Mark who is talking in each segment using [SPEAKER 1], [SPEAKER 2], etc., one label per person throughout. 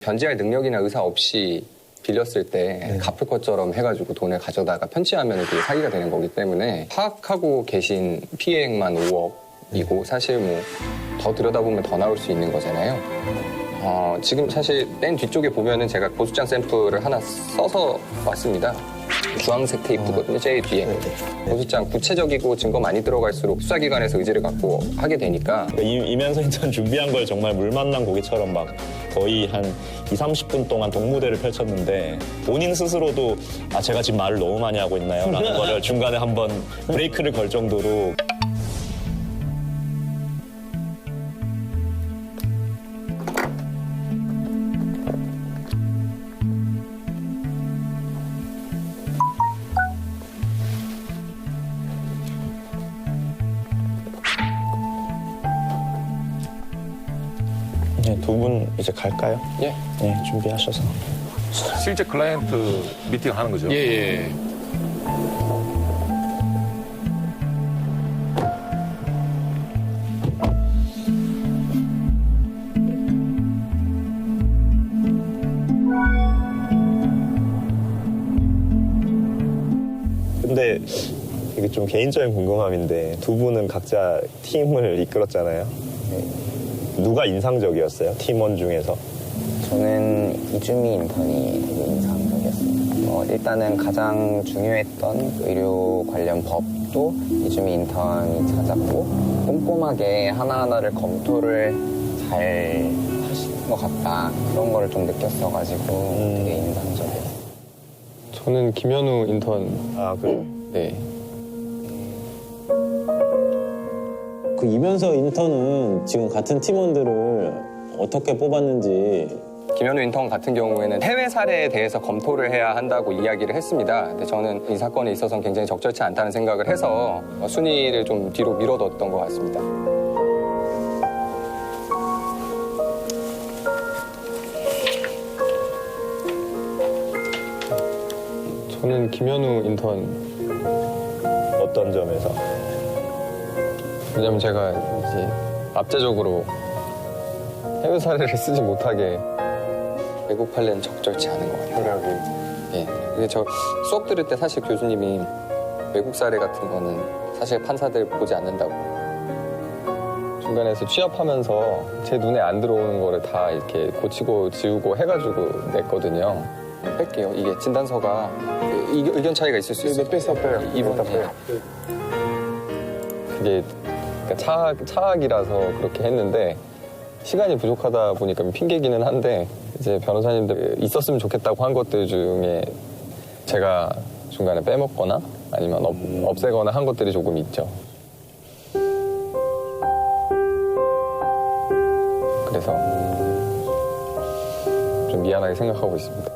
[SPEAKER 1] 변제할 능력이나 의사 없이 빌렸을 때 갚을 것처럼 해가지고 돈을 가져다가 편취하면 그게 사기가 되는 거기 때문에 파악하고 계신 피해액만 5억이고 사실 뭐 더 들여다보면 더 나올 수 있는 거잖아요. 지금 사실 맨 뒤쪽에 보면은 제가 보수장 샘플을 하나 써서 왔습니다. 주황색 테이프거든요, 제일 뒤에. 보수장 구체적이고 증거 많이 들어갈수록 수사기관에서 의지를 갖고 하게 되니까.
[SPEAKER 2] 이면서 인턴 준비한 걸 정말 물 만난 고기처럼 막 거의 한 30분 동안 동무대를 펼쳤는데 본인 스스로도 제가 지금 말을 너무 많이 하고 있나요? 라는 거를 중간에 한번 브레이크를 걸 정도로. 두 분 이제 갈까요?
[SPEAKER 1] 예.
[SPEAKER 2] 네, 준비하셔서.
[SPEAKER 3] 실제 클라이언트 미팅 하는 거죠?
[SPEAKER 4] 예.
[SPEAKER 2] 근데 이게 좀 개인적인 궁금함인데 두 분은 각자 팀을 이끌었잖아요. 누가 인상적이었어요? 팀원 중에서?
[SPEAKER 5] 저는 이주미 인턴이 되게 인상적이었습니다. 일단은 가장 중요했던 의료 관련 법도 이주미 인턴이 찾았고 꼼꼼하게 하나하나를 검토를 잘 하시는 것 같다. 그런 걸 좀 느꼈어가지고 되게 인상적이었어요.
[SPEAKER 1] 저는 김현우 인턴.
[SPEAKER 2] 그래요?
[SPEAKER 1] 네.
[SPEAKER 6] 그 이면서 인턴은 지금 같은 팀원들을 어떻게 뽑았는지.
[SPEAKER 1] 김현우 인턴 같은 경우에는 해외 사례에 대해서 검토를 해야 한다고 이야기를 했습니다. 근데 저는 이 사건에 있어서는 굉장히 적절치 않다는 생각을 해서 순위를 좀 뒤로 밀어뒀던 것 같습니다. 저는 김현우 인턴.
[SPEAKER 2] 어떤 점에서?
[SPEAKER 1] 왜냐면 제가 이제 압제적으로 해외 사례를 쓰지 못하게 외국 판례는 적절치 않은 것 같아요. 예. 근데 저 수업 들을 때 사실 교수님이 외국 사례 같은 거는 사실 판사들 보지 않는다고. 중간에서 취업하면서 제 눈에 안 들어오는 거를 다 이렇게 고치고 지우고 해가지고 냈거든요. 뺄게요. 이게 진단서가 의견 차이가 있을 수 있어요. 빼요. 이번 빼요. 그게 차악이라서 그렇게 했는데 시간이 부족하다 보니까 핑계기는 한데 이제 변호사님들 있었으면 좋겠다고 한 것들 중에 제가 중간에 빼먹거나 아니면 없애거나 한 것들이 조금 있죠. 그래서 좀 미안하게 생각하고 있습니다.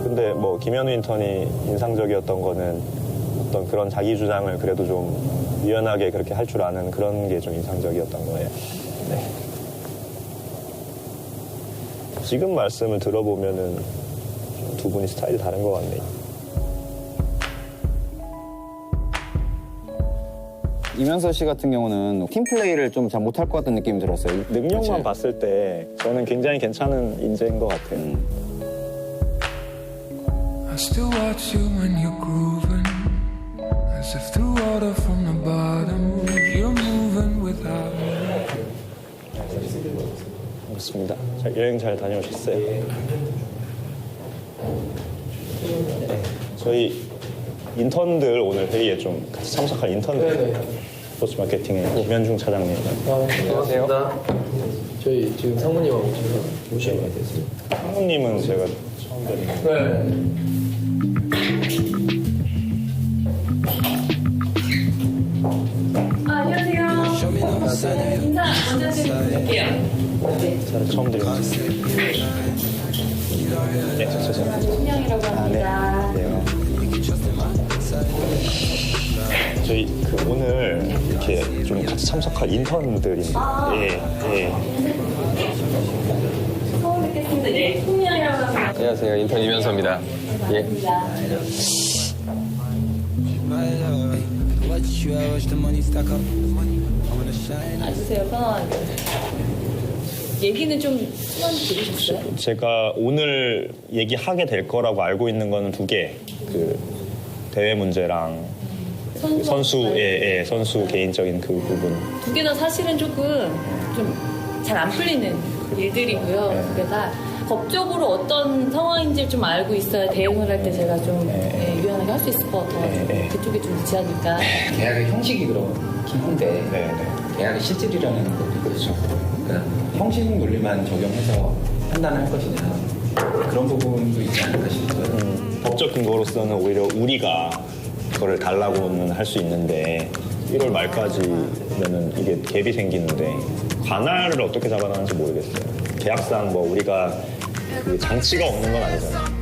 [SPEAKER 2] 근데 뭐 김현우 인턴이 인상적이었던 거는 어떤 그런 자기 주장을 그래도 좀 유연하게 그렇게 할 줄 아는 그런 게 좀 인상적이었던 거예요. 네. 지금 말씀을 들어보면은 두 분이 스타일이 다른 것 같네요.
[SPEAKER 7] 이면서 씨 같은 경우는 팀플레이를 좀 잘 못할 것 같은 느낌이 들었어요.
[SPEAKER 2] 능력만 봤을 때 저는 굉장히 괜찮은 인재인 것 같아요.
[SPEAKER 8] I still watch you when you're grooving, as if through water from the bottom. You're moving without me.
[SPEAKER 2] 반갑습니다. 여행 잘 다녀오셨어요? 네. 저희 인턴들 오늘 회의에 좀 같이 참석할 인턴들. 스포츠 마케팅의 김현중 차장님.
[SPEAKER 9] 반갑습니다. 저희 지금 상무님하고 제가 모시게 됐어요.
[SPEAKER 2] 상무님은 제가 처음 뵙는.
[SPEAKER 10] 안녕하세요. 인사 먼저 드릴게요.
[SPEAKER 2] 잘 처음 드리겠습니다. 네, 죄송합니다.
[SPEAKER 10] 신영이라고 합니다.
[SPEAKER 2] 네. 저희 오늘 이렇게 좀 같이 참석할 인턴들인데. 예.
[SPEAKER 10] 처음 뵙겠습니다. 네, 신영이라고 합니다.
[SPEAKER 1] 안녕하세요. 인턴 이면서입니다. 예.
[SPEAKER 8] What you watch the money stack up.
[SPEAKER 10] 해주세요, 편안하게. 얘기는 좀 시간 들으셨어요?
[SPEAKER 2] 제가 오늘 얘기하게 될 거라고 알고 있는 거는 2개. 그 대회 문제랑 선수 개인적인 그 부분.
[SPEAKER 10] 2개 다 사실은 조금 좀 잘 안 풀리는 일들이고요. 2개 다 법적으로 어떤 상황인지 좀 알고 있어야 대응을 할 때 제가 좀 유연하게 할 수 있을 것 같아요. 그쪽이 좀 유치하니까.
[SPEAKER 4] 계약의 형식이 그렇긴 한데 계약의 실질이라는 것도 그렇죠. 그러니까 형식 논리만 적용해서 판단을 할 것이냐 그런 부분도 있지 않을까 싶어요.
[SPEAKER 2] 법적 근거로서는 오히려 우리가 그거를 달라고는 할 수 있는데 1월 말까지면은 이게 갭이 생기는데 관할을 어떻게 잡아나는지 모르겠어요. 계약상 뭐 우리가 그 장치가 없는 건 아니잖아요.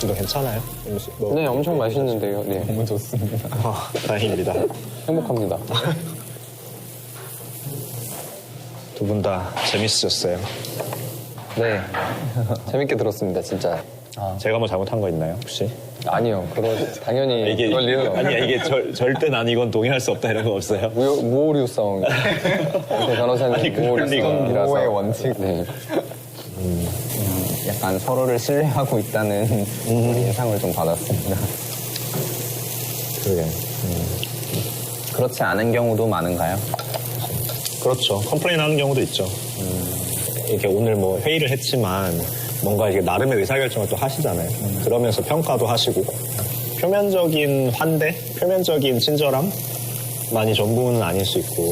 [SPEAKER 2] 이거 괜찮아요?
[SPEAKER 1] 네, 엄청 맛있는데요. 네.
[SPEAKER 2] 너무 좋습니다. 다행입니다.
[SPEAKER 1] 행복합니다.
[SPEAKER 2] 두 분 다 재밌으셨어요?
[SPEAKER 1] 네. 재밌게 들었습니다, 진짜.
[SPEAKER 2] 제가 뭐 잘못한 거 있나요, 혹시?
[SPEAKER 1] 아니요. 당연히
[SPEAKER 2] 이게
[SPEAKER 1] 그럴 리는
[SPEAKER 2] 아니야 이게 절대 난 이건 동의할 수 없다 이런 거 없어요.
[SPEAKER 1] 무오류성. 변호사님
[SPEAKER 2] 아니, 그럴 리가.
[SPEAKER 1] 무오류성이라서.
[SPEAKER 7] 무오의 원칙.
[SPEAKER 1] 네.
[SPEAKER 5] 약간 서로를 신뢰하고 있다는 인상을 좀 받았습니다.
[SPEAKER 2] 그러게.
[SPEAKER 5] 그렇지 않은 경우도 많은가요?
[SPEAKER 2] 그렇죠. 컴플레인 하는 경우도 있죠. 이렇게 오늘 뭐 회의를 했지만 뭔가 이게 나름의 의사결정을 또 하시잖아요. 그러면서 평가도 하시고 표면적인 환대, 표면적인 친절함 많이 전부는 아닐 수 있고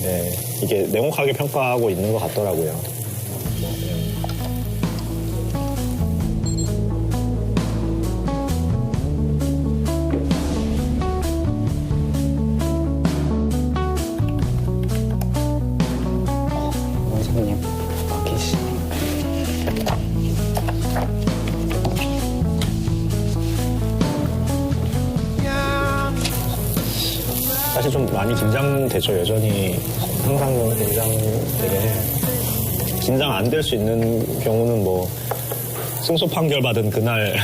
[SPEAKER 2] 네, 이게 냉혹하게 평가하고 있는 것 같더라고요.
[SPEAKER 5] 원장님, 계시.
[SPEAKER 2] 사실 좀 많이 긴장되죠. 여전히 항상 긴장되게 해요. 긴장 안 될 수 있는 경우는 뭐 승소 판결 받은 그날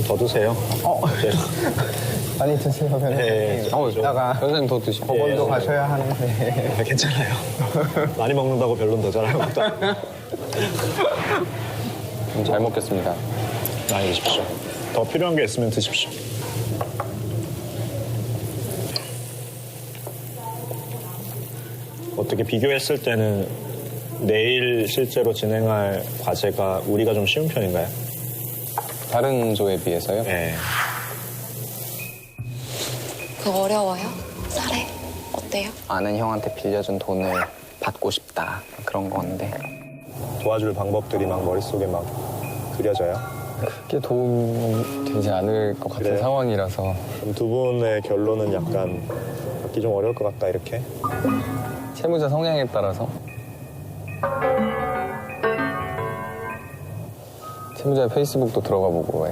[SPEAKER 2] 더 드세요. 네.
[SPEAKER 7] 많이 드세요, 변호사님.
[SPEAKER 2] 네,
[SPEAKER 7] 이따가
[SPEAKER 1] 변호사님 더 드시고.
[SPEAKER 7] 법원도 가셔야 하는데.
[SPEAKER 2] 괜찮아요. 많이 먹는다고 별론 더 잘하는 것도
[SPEAKER 1] 잘 먹겠습니다.
[SPEAKER 2] 많이 드십시오. 더 필요한 게 있으면 드십시오. 어떻게 비교했을 때는 내일 실제로 진행할 과제가 우리가 좀 쉬운 편인가요?
[SPEAKER 1] 다른 조에 비해서요?
[SPEAKER 2] 네.
[SPEAKER 11] 그거 어려워요? 잘해. 어때요?
[SPEAKER 5] 아는 형한테 빌려준 돈을 받고 싶다. 그런 건데.
[SPEAKER 2] 도와줄 방법들이 막 머릿속에 막 그려져요.
[SPEAKER 1] 크게 도움이 되지 않을 것 같은
[SPEAKER 2] 그래요?
[SPEAKER 1] 상황이라서.
[SPEAKER 2] 그럼 두 분의 결론은 약간 받기 좀 어려울 것 같다 이렇게?
[SPEAKER 1] 채무자 성향에 따라서 채무자 페이스북도 들어가 보고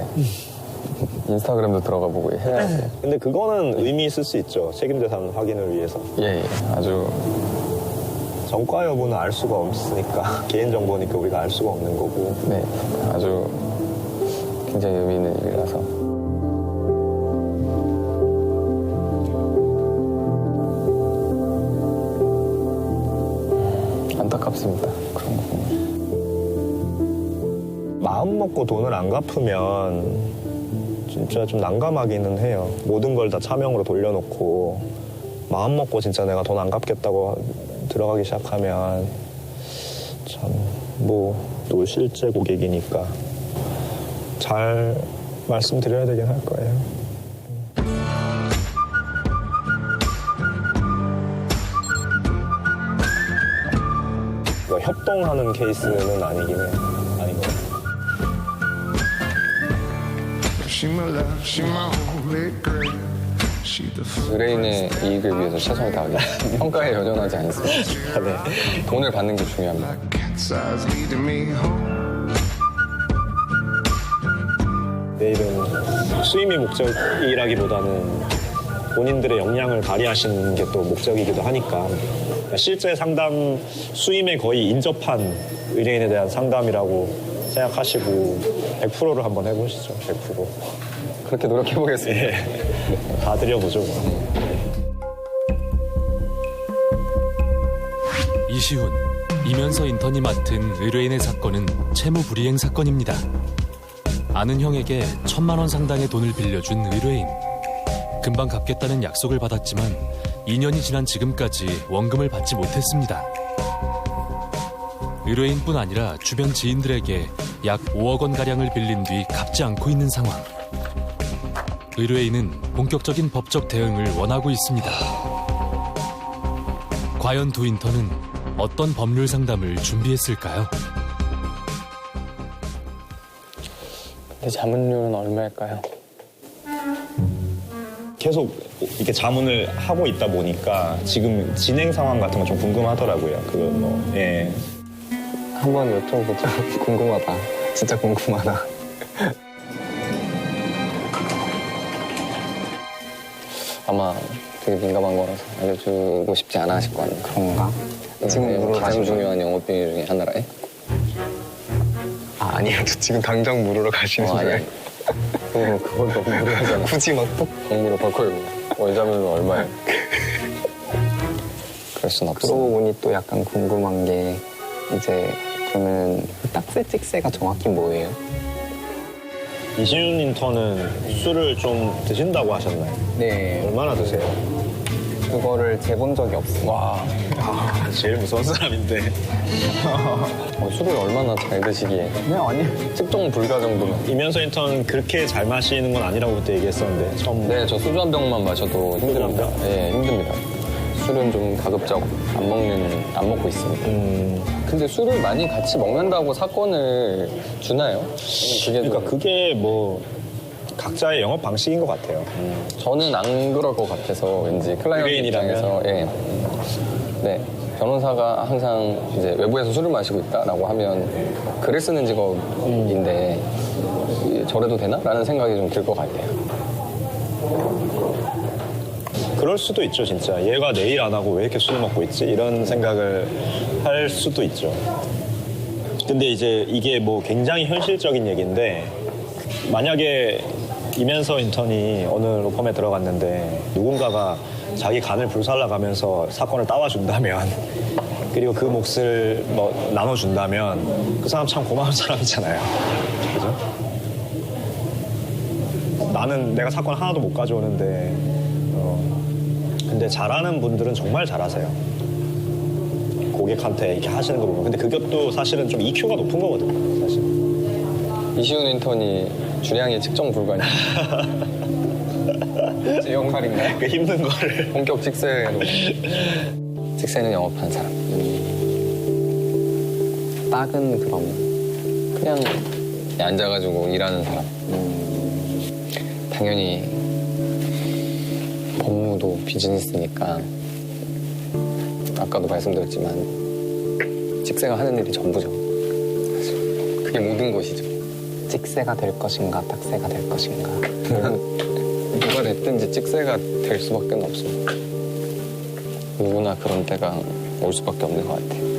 [SPEAKER 1] 인스타그램도 들어가 보고 해야 돼.
[SPEAKER 2] 근데 그거는 의미 있을 수 있죠. 책임재산 확인을 위해서.
[SPEAKER 1] 예, 아주
[SPEAKER 2] 전과 여부는 알 수가 없으니까 개인정보니까 우리가 알 수가 없는 거고.
[SPEAKER 1] 네, 아주 굉장히 의미 있는 일이라서. 안타깝습니다. 그런 거 보면.
[SPEAKER 2] 마음 먹고 돈을 안 갚으면 진짜 좀 난감하기는 해요. 모든 걸 다 차명으로 돌려놓고 마음 먹고 진짜 내가 돈 안 갚겠다고 들어가기 시작하면 참 뭐 또 실제 고객이니까 잘 말씀드려야 되긴 할 거예요. 협동하는 케이스는 아니긴 해요. 아닌 것 같아요.
[SPEAKER 1] 의뢰인의 이익을 위해서 최선을 다하겠습니다. 평가에 여전하지 않습니다.
[SPEAKER 2] 네.
[SPEAKER 1] 돈을 받는 게 중요합니다.
[SPEAKER 2] 내일은 수임이 목적이라기보다는 본인들의 역량을 발휘하시는 게 또 목적이기도 하니까 실제 상담 수임에 거의 인접한 의뢰인에 대한 상담이라고 생각하시고 100%를 한번 해보시죠. 100%.
[SPEAKER 1] 그렇게 노력해보겠습니다.
[SPEAKER 2] 예. 다 드려보죠.
[SPEAKER 12] 이시훈, 이면서 인턴이 맡은 의뢰인의 사건은 채무불이행 사건입니다. 아는 형에게 1,000만 원 상당의 돈을 빌려준 의뢰인. 금방 갚겠다는 약속을 받았지만 2년이 지난 지금까지 원금을 받지 못했습니다. 의뢰인뿐 아니라 주변 지인들에게 약 5억 원가량을 빌린 뒤 갚지 않고 있는 상황. 의뢰인은 본격적인 법적 대응을 원하고 있습니다. 과연 두 인턴은 어떤 법률 상담을 준비했을까요?
[SPEAKER 5] 근데 자문료는 얼마일까요?
[SPEAKER 2] 계속 이렇게 자문을 하고 있다 보니까 지금 진행 상황 같은 건 좀 궁금하더라고요. 그거 뭐, 예.
[SPEAKER 1] 한번 여쭤보자. 궁금하다. 진짜 궁금하다. 아마 되게 민감한 거라서 알려주고 싶지 않아 하실 거 아니에요.
[SPEAKER 5] 그런가?
[SPEAKER 1] 지금 가장 중요한 영업 비밀 중에 하나라요?
[SPEAKER 5] 아니요. 지금 당장 물으러 가시는 거예요?
[SPEAKER 1] 그건 너무 무리하잖아.
[SPEAKER 5] 굳이 막
[SPEAKER 1] 공무로 바꿔요. 월자물은 얼마예요? 그럴 순 없어.
[SPEAKER 5] 그러고 보니 또 약간 궁금한 게 이제 그러면 딱세 찍세가 정확히 뭐예요?
[SPEAKER 2] 이시훈 인턴은 술을 좀 드신다고 하셨나요?
[SPEAKER 5] 네.
[SPEAKER 2] 얼마나 드세요?
[SPEAKER 5] 그거를 재본 적이 없어요.
[SPEAKER 2] 와, 제일 무서운 사람인데.
[SPEAKER 1] 술을 얼마나 잘 드시기에.
[SPEAKER 5] 그냥 아니
[SPEAKER 1] 측정 불가 정도면.
[SPEAKER 2] 이면서 인턴 그렇게 잘 마시는 건 아니라고 그때 얘기했었는데 처음.
[SPEAKER 1] 네, 저 소주 한 병만 마셔도 힘듭니다. 예, 힘듭니다. 술은 좀 가급적 안 먹고 있습니다. 근데 술을 많이 같이 먹는다고 사건을 주나요?
[SPEAKER 2] 그러니까 그게 뭐 각자의 영업 방식인 것 같아요.
[SPEAKER 1] 저는 안 그럴 것 같아서 왠지 클라이언트 입장에서 예. 네, 변호사가 항상 이제 외부에서 술을 마시고 있다라고 하면 글을 쓰는 직업인데 저래도 되나? 라는 생각이 좀 들 것 같아요.
[SPEAKER 2] 그럴 수도 있죠, 진짜. 얘가 내일 안 하고 왜 이렇게 술 먹고 있지? 이런 생각을 할 수도 있죠. 근데 이제 이게 뭐 굉장히 현실적인 얘기인데 만약에 이면서 인턴이 어느 로펌에 들어갔는데 누군가가 자기 간을 불살라가면서 사건을 따와준다면 그리고 그 몫을 뭐 나눠준다면 그 사람 참 고마운 사람이잖아요. 그죠? 나는 내가 사건 하나도 못 가져오는데 근데 잘하는 분들은 정말 잘하세요. 고객한테 이렇게 하시는 거 보면. 근데 그것도 사실은 좀 EQ가 높은 거거든요, 사실.
[SPEAKER 1] 이시훈 인턴이 주량이 측정 불가니. 제 역할인가요?
[SPEAKER 2] 그 힘든 거를.
[SPEAKER 1] 본격 직세로. 직세는 영업하는 사람.
[SPEAKER 5] 딱은 그러면
[SPEAKER 1] 그냥 앉아가지고 일하는 사람. 당연히 법무도 비즈니스니까 아까도 말씀드렸지만 직세가 하는 일이 전부죠. 그게 모든 것이죠.
[SPEAKER 5] 찍세가 될 것인가 딱세가 될 것인가
[SPEAKER 1] 누가 됐든지 찍세가 될 수밖에 없습니다. 누구나 그런 때가 올 수밖에 없는 것 같아요.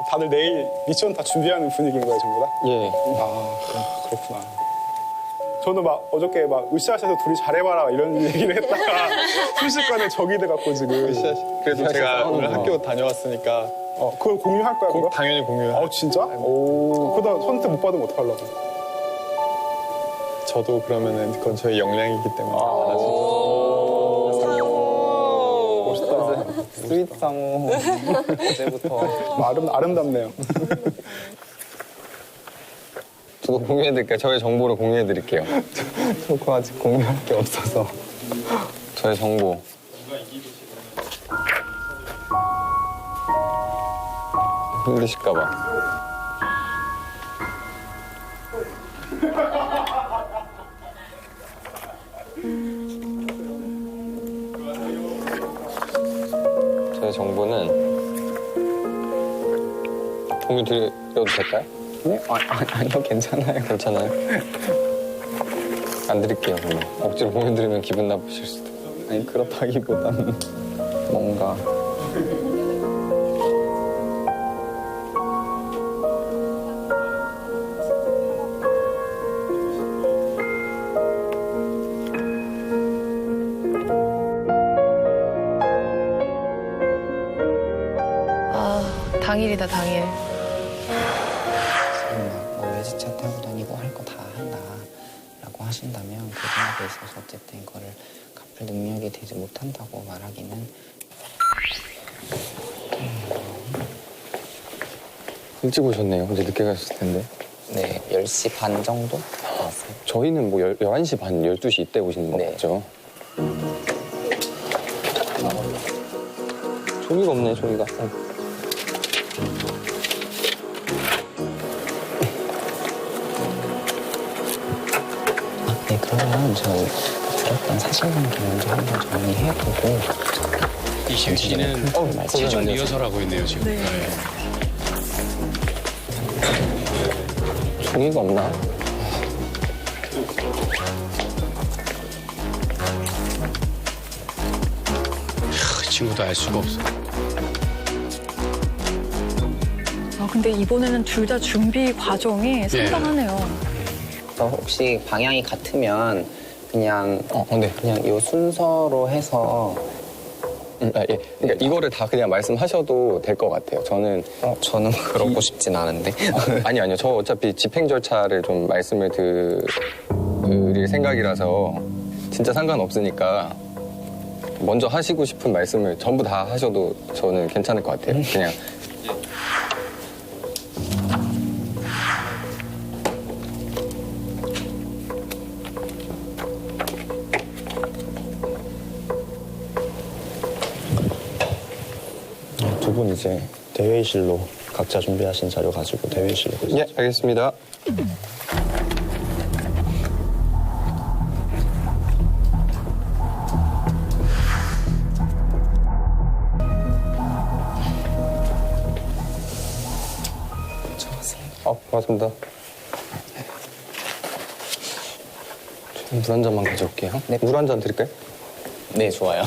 [SPEAKER 13] 다들 내일 미션 다 준비하는 분위기인 거예요, 전부 다?
[SPEAKER 1] 예.
[SPEAKER 13] 아, 그렇구나. 저는 막 어저께 막 으쌰으쌰해서 둘이 잘해봐라 이런 얘기를 했다가 순식간에 적이 돼갖고 지금.
[SPEAKER 14] 그래도 제가 오늘 학교 다녀왔으니까.
[SPEAKER 13] 그걸 공유할 거야, 그거?
[SPEAKER 14] 당연히 공유해.
[SPEAKER 13] 진짜? 오. 그러다 선택 못 받으면 어떡하려고?
[SPEAKER 14] 저도 그러면은 그건 저의 역량이기 때문에.
[SPEAKER 13] 멋있다.
[SPEAKER 5] 스윗 상호 어제부터
[SPEAKER 13] 아름답네요.
[SPEAKER 1] 저도 공유해드릴게요. 저의 정보를 공유해드릴게요.
[SPEAKER 5] 저거 아직 공유할 게 없어서.
[SPEAKER 1] 저의 정보. 힘드실까봐. 저의 정보는 공유 드려도 될까요?
[SPEAKER 5] 네? 아니요, 괜찮아요.
[SPEAKER 1] 괜찮아요? 안 드릴게요, 그러면. 억지로 공유 드리면 기분 나쁘실 수도.
[SPEAKER 5] 아니, 그렇다기보다는 뭔가.
[SPEAKER 11] 당일이다, 당일.
[SPEAKER 5] 뭐 외제차 타고 다니고 할 거 다 한다라고 하신다면 그 금액에 있어서 어쨌든 그거를 갚을 능력이 되지 못한다고 말하기는
[SPEAKER 1] 일찍 오셨네요. 어제 늦게 가셨을 텐데.
[SPEAKER 5] 네, 10시 반 정도 왔어요.
[SPEAKER 1] 저희는 뭐 11시 반, 12시 이때 오시는 거 맞죠? 종이가 없네, 종이가.
[SPEAKER 5] 네, 그러면 저 들었던 사실관계 먼저 한번 정리해보고
[SPEAKER 15] 이시우 씨는 최종 리허설 하고 있네요, 지금.
[SPEAKER 11] 네.
[SPEAKER 1] 종이가 없나?
[SPEAKER 15] 이 친구도 알 수가 없어.
[SPEAKER 16] 근데 이번에는 둘 다 준비 과정이 상당하네요.
[SPEAKER 5] 저 혹시 방향이 같으면 그냥
[SPEAKER 1] 네.
[SPEAKER 5] 그냥 이 순서로 해서
[SPEAKER 1] 예. 그러니까 이거를 다 그냥 말씀하셔도 될 것 같아요. 저는
[SPEAKER 5] 그러고 싶진 않은데.
[SPEAKER 1] 아니요. 저 어차피 집행 절차를 좀 말씀을 드릴 생각이라서 진짜 상관없으니까 먼저 하시고 싶은 말씀을 전부 다 하셔도 저는 괜찮을 것 같아요. 그냥.
[SPEAKER 2] 두 분 이제 대회의실로 각자 준비하신 자료 가지고 대회의실로 가시죠.
[SPEAKER 1] 예, 알겠습니다. 고맙습니다. 물 한 잔만 가져올게요.
[SPEAKER 5] 네.
[SPEAKER 1] 물 한 잔 드릴까요?
[SPEAKER 5] 네, 좋아요.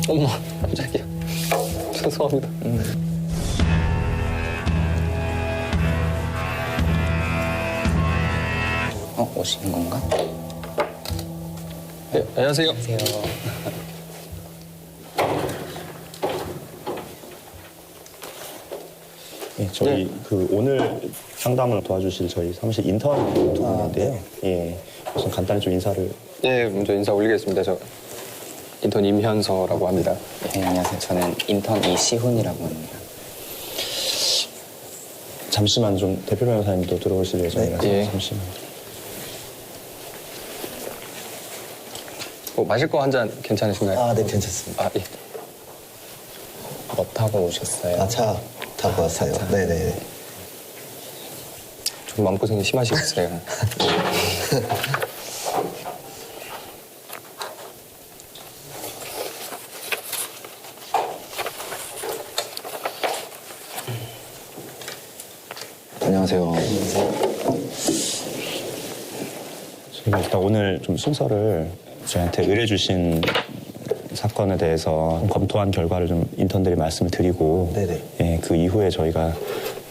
[SPEAKER 1] 엄마, 깜짝이야. 죄송합니다.
[SPEAKER 5] 오신 건가?
[SPEAKER 1] 네, 안녕하세요.
[SPEAKER 5] 안녕하세요.
[SPEAKER 2] 예, 저희 그 오늘 상담을 도와주실 저희 사무실 인턴 두 분인데요. 예, 우선 간단히 좀 인사를.
[SPEAKER 1] 예, 먼저 인사 올리겠습니다. 저 인턴 임현서라고 합니다.
[SPEAKER 5] 네, 안녕하세요. 저는 인턴 이시훈이라고 합니다.
[SPEAKER 2] 잠시만 좀 대표 변호사님도 들어오실 예정이라서
[SPEAKER 1] 네.
[SPEAKER 2] 잠시만.
[SPEAKER 1] 마실 거 한 잔 괜찮으신가요?
[SPEAKER 17] 네, 괜찮습니다.
[SPEAKER 1] 예.
[SPEAKER 5] 뭐 타고 오셨어요?
[SPEAKER 17] 차 타고 왔어요. 네네.
[SPEAKER 1] 좀 마음고생이 심하시겠어요.
[SPEAKER 17] 안녕하세요.
[SPEAKER 2] 저희가 일단 오늘 좀 순서를 저희한테 의뢰 주신 사건에 대해서 검토한 결과를 좀 인턴들이 말씀을 드리고 예, 그 이후에 저희가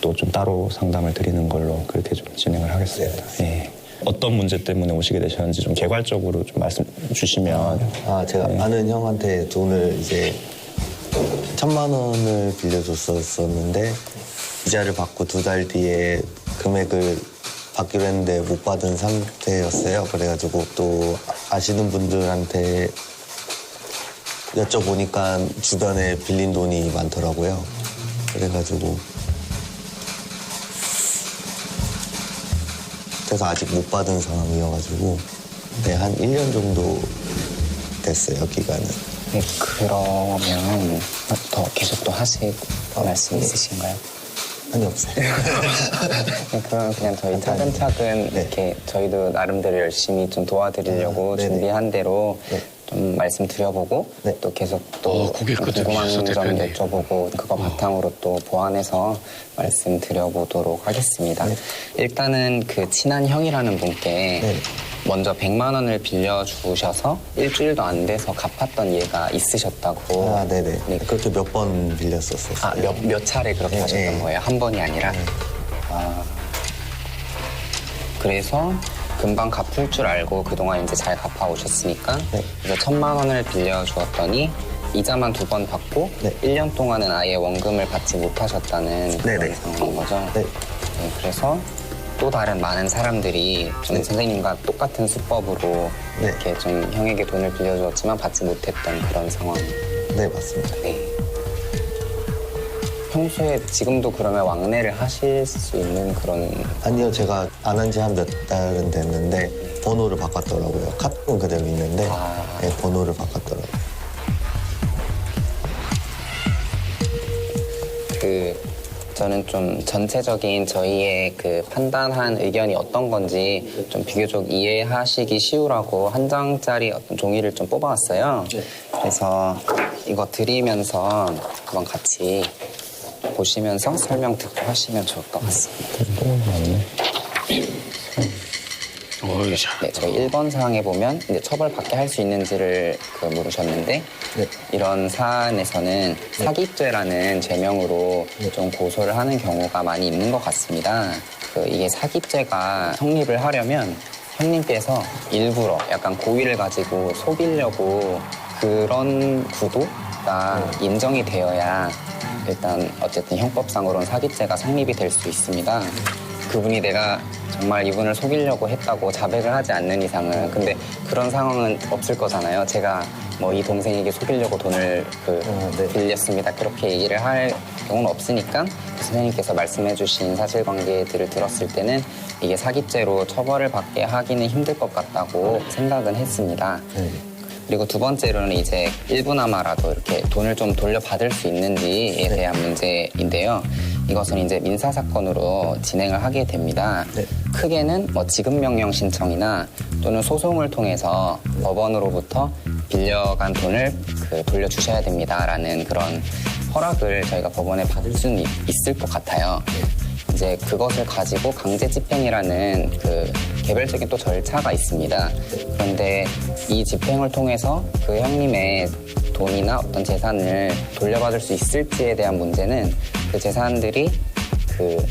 [SPEAKER 2] 또 좀 따로 상담을 드리는 걸로 그렇게 좀 진행을 하겠습니다. 예. 어떤 문제 때문에 오시게 되셨는지 좀 개괄적으로 좀 말씀 주시면.
[SPEAKER 17] 제가 아는 형한테 돈을 이제 1,000만 원을 빌려줬었는데 이자를 받고 2달 뒤에 금액을 받기로 했는데 못 받은 상태였어요. 그래가지고 또 아시는 분들한테 여쭤보니까 주변에 빌린 돈이 많더라고요. 그래가지고 그래서 아직 못 받은 상황이어가지고 한 1년 정도 됐어요, 기간은.
[SPEAKER 5] 네, 그러면 더 계속 또 하실 말씀 있으신가요?
[SPEAKER 17] 아니, 없어요.
[SPEAKER 5] 네, 그럼 그냥 저희 차근차근 이렇게 저희도 나름대로 열심히 좀 도와드리려고 준비한 대로 좀 말씀드려보고 또 계속 또 궁금한 점 여쭤보고 그거 바탕으로 또 보완해서 말씀드려보도록 하겠습니다. 일단은 그 친한 형이라는 분께 먼저 100만 원을 빌려주셔서 일주일도 안 돼서 갚았던 예가 있으셨다고.
[SPEAKER 17] 아, 네네. 그렇게 몇 번 빌렸었어요.
[SPEAKER 5] 아, 몇 차례 그렇게 하셨던 거예요? 한 번이 아니라? 아, 그래서 금방 갚을 줄 알고 그동안 이제 잘 갚아오셨으니까 그래서 1,000만 원을 빌려주었더니 이자만 2번 받고 1년 동안은 아예 원금을 받지 못하셨다는 그런 상황인 거죠? 네, 그래서 또 다른 많은 사람들이 좀 선생님과 똑같은 수법으로 이렇게 좀 형에게 돈을 빌려주었지만 받지 못했던 그런 상황.
[SPEAKER 17] 네, 맞습니다.
[SPEAKER 5] 네. 평소에 지금도 그러면 왕래를 하실 수 있는 그런?
[SPEAKER 17] 아니요, 제가 안 한 지 한 몇 달은 됐는데 번호를 바꿨더라고요. 카톡은 그대로 있는데 번호를 바꿨더라고요.
[SPEAKER 5] 저는 좀 전체적인 저희의 그 판단한 의견이 어떤 건지 좀 비교적 이해하시기 쉬우라고 한 장짜리 어떤 종이를 좀 뽑아왔어요. 그래서 이거 드리면서 한번 같이 보시면서 설명 듣고 하시면 좋을 것 같습니다. 네, 저희 1번 사항에 보면 이제 처벌받게 할 수 있는지를 물으셨는데 이런 사안에서는 사기죄라는 죄명으로 좀 고소를 하는 경우가 많이 있는 것 같습니다. 이게 사기죄가 성립을 하려면 형님께서 일부러 약간 고의를 가지고 속이려고 그런 구도가 인정이 되어야 일단 어쨌든 형법상으로는 사기죄가 성립이 될 수 있습니다. 그분이 내가 정말 이분을 속이려고 했다고 자백을 하지 않는 이상은 근데 그런 상황은 없을 거잖아요. 제가 뭐 이 동생에게 속이려고 돈을 빌렸습니다. 그렇게 얘기를 할 경우는 없으니까 선생님께서 말씀해 주신 사실관계들을 들었을 때는 이게 사기죄로 처벌을 받게 하기는 힘들 것 같다고 생각은 했습니다. 그리고 두 번째로는 이제 일부나마라도 이렇게 돈을 좀 돌려받을 수 있는지에 대한 문제인데요. 이것은 이제 민사사건으로 진행을 하게 됩니다. 크게는 뭐 지급명령 신청이나 또는 소송을 통해서 법원으로부터 빌려간 돈을 돌려주셔야 됩니다라는 그런 허락을 저희가 법원에 받을 수는 있을 것 같아요. 이제 그것을 가지고 강제 집행이라는 그 개별적인 또 절차가 있습니다. 그런데 이 집행을 통해서 그 형님의 돈이나 어떤 재산을 돌려받을 수 있을지에 대한 문제는 그 재산들이 그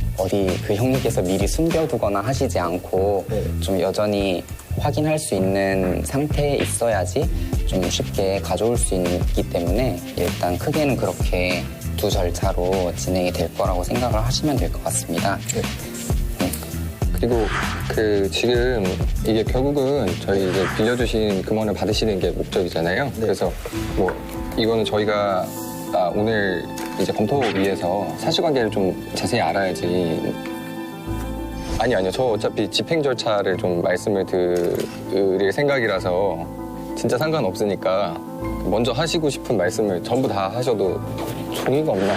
[SPEAKER 5] 형님께서 미리 숨겨두거나 하시지 않고 좀 여전히 확인할 수 있는 상태에 있어야지 좀 쉽게 가져올 수 있기 때문에 일단 크게는 그렇게 두 절차로 진행이 될 거라고 생각을 하시면 될 것 같습니다.
[SPEAKER 1] 그리고 지금 이게 결국은 저희 이제 빌려주신 금원을 받으시는 게 목적이잖아요. 그래서 뭐 이거는 저희가 오늘 이제 검토위에서 사실관계를 좀 자세히 알아야지. 아니요. 저 어차피 집행 절차를 좀 말씀을 드릴 생각이라서 진짜 상관없으니까 먼저 하시고 싶은 말씀을 전부 다 하셔도 종이가 없나?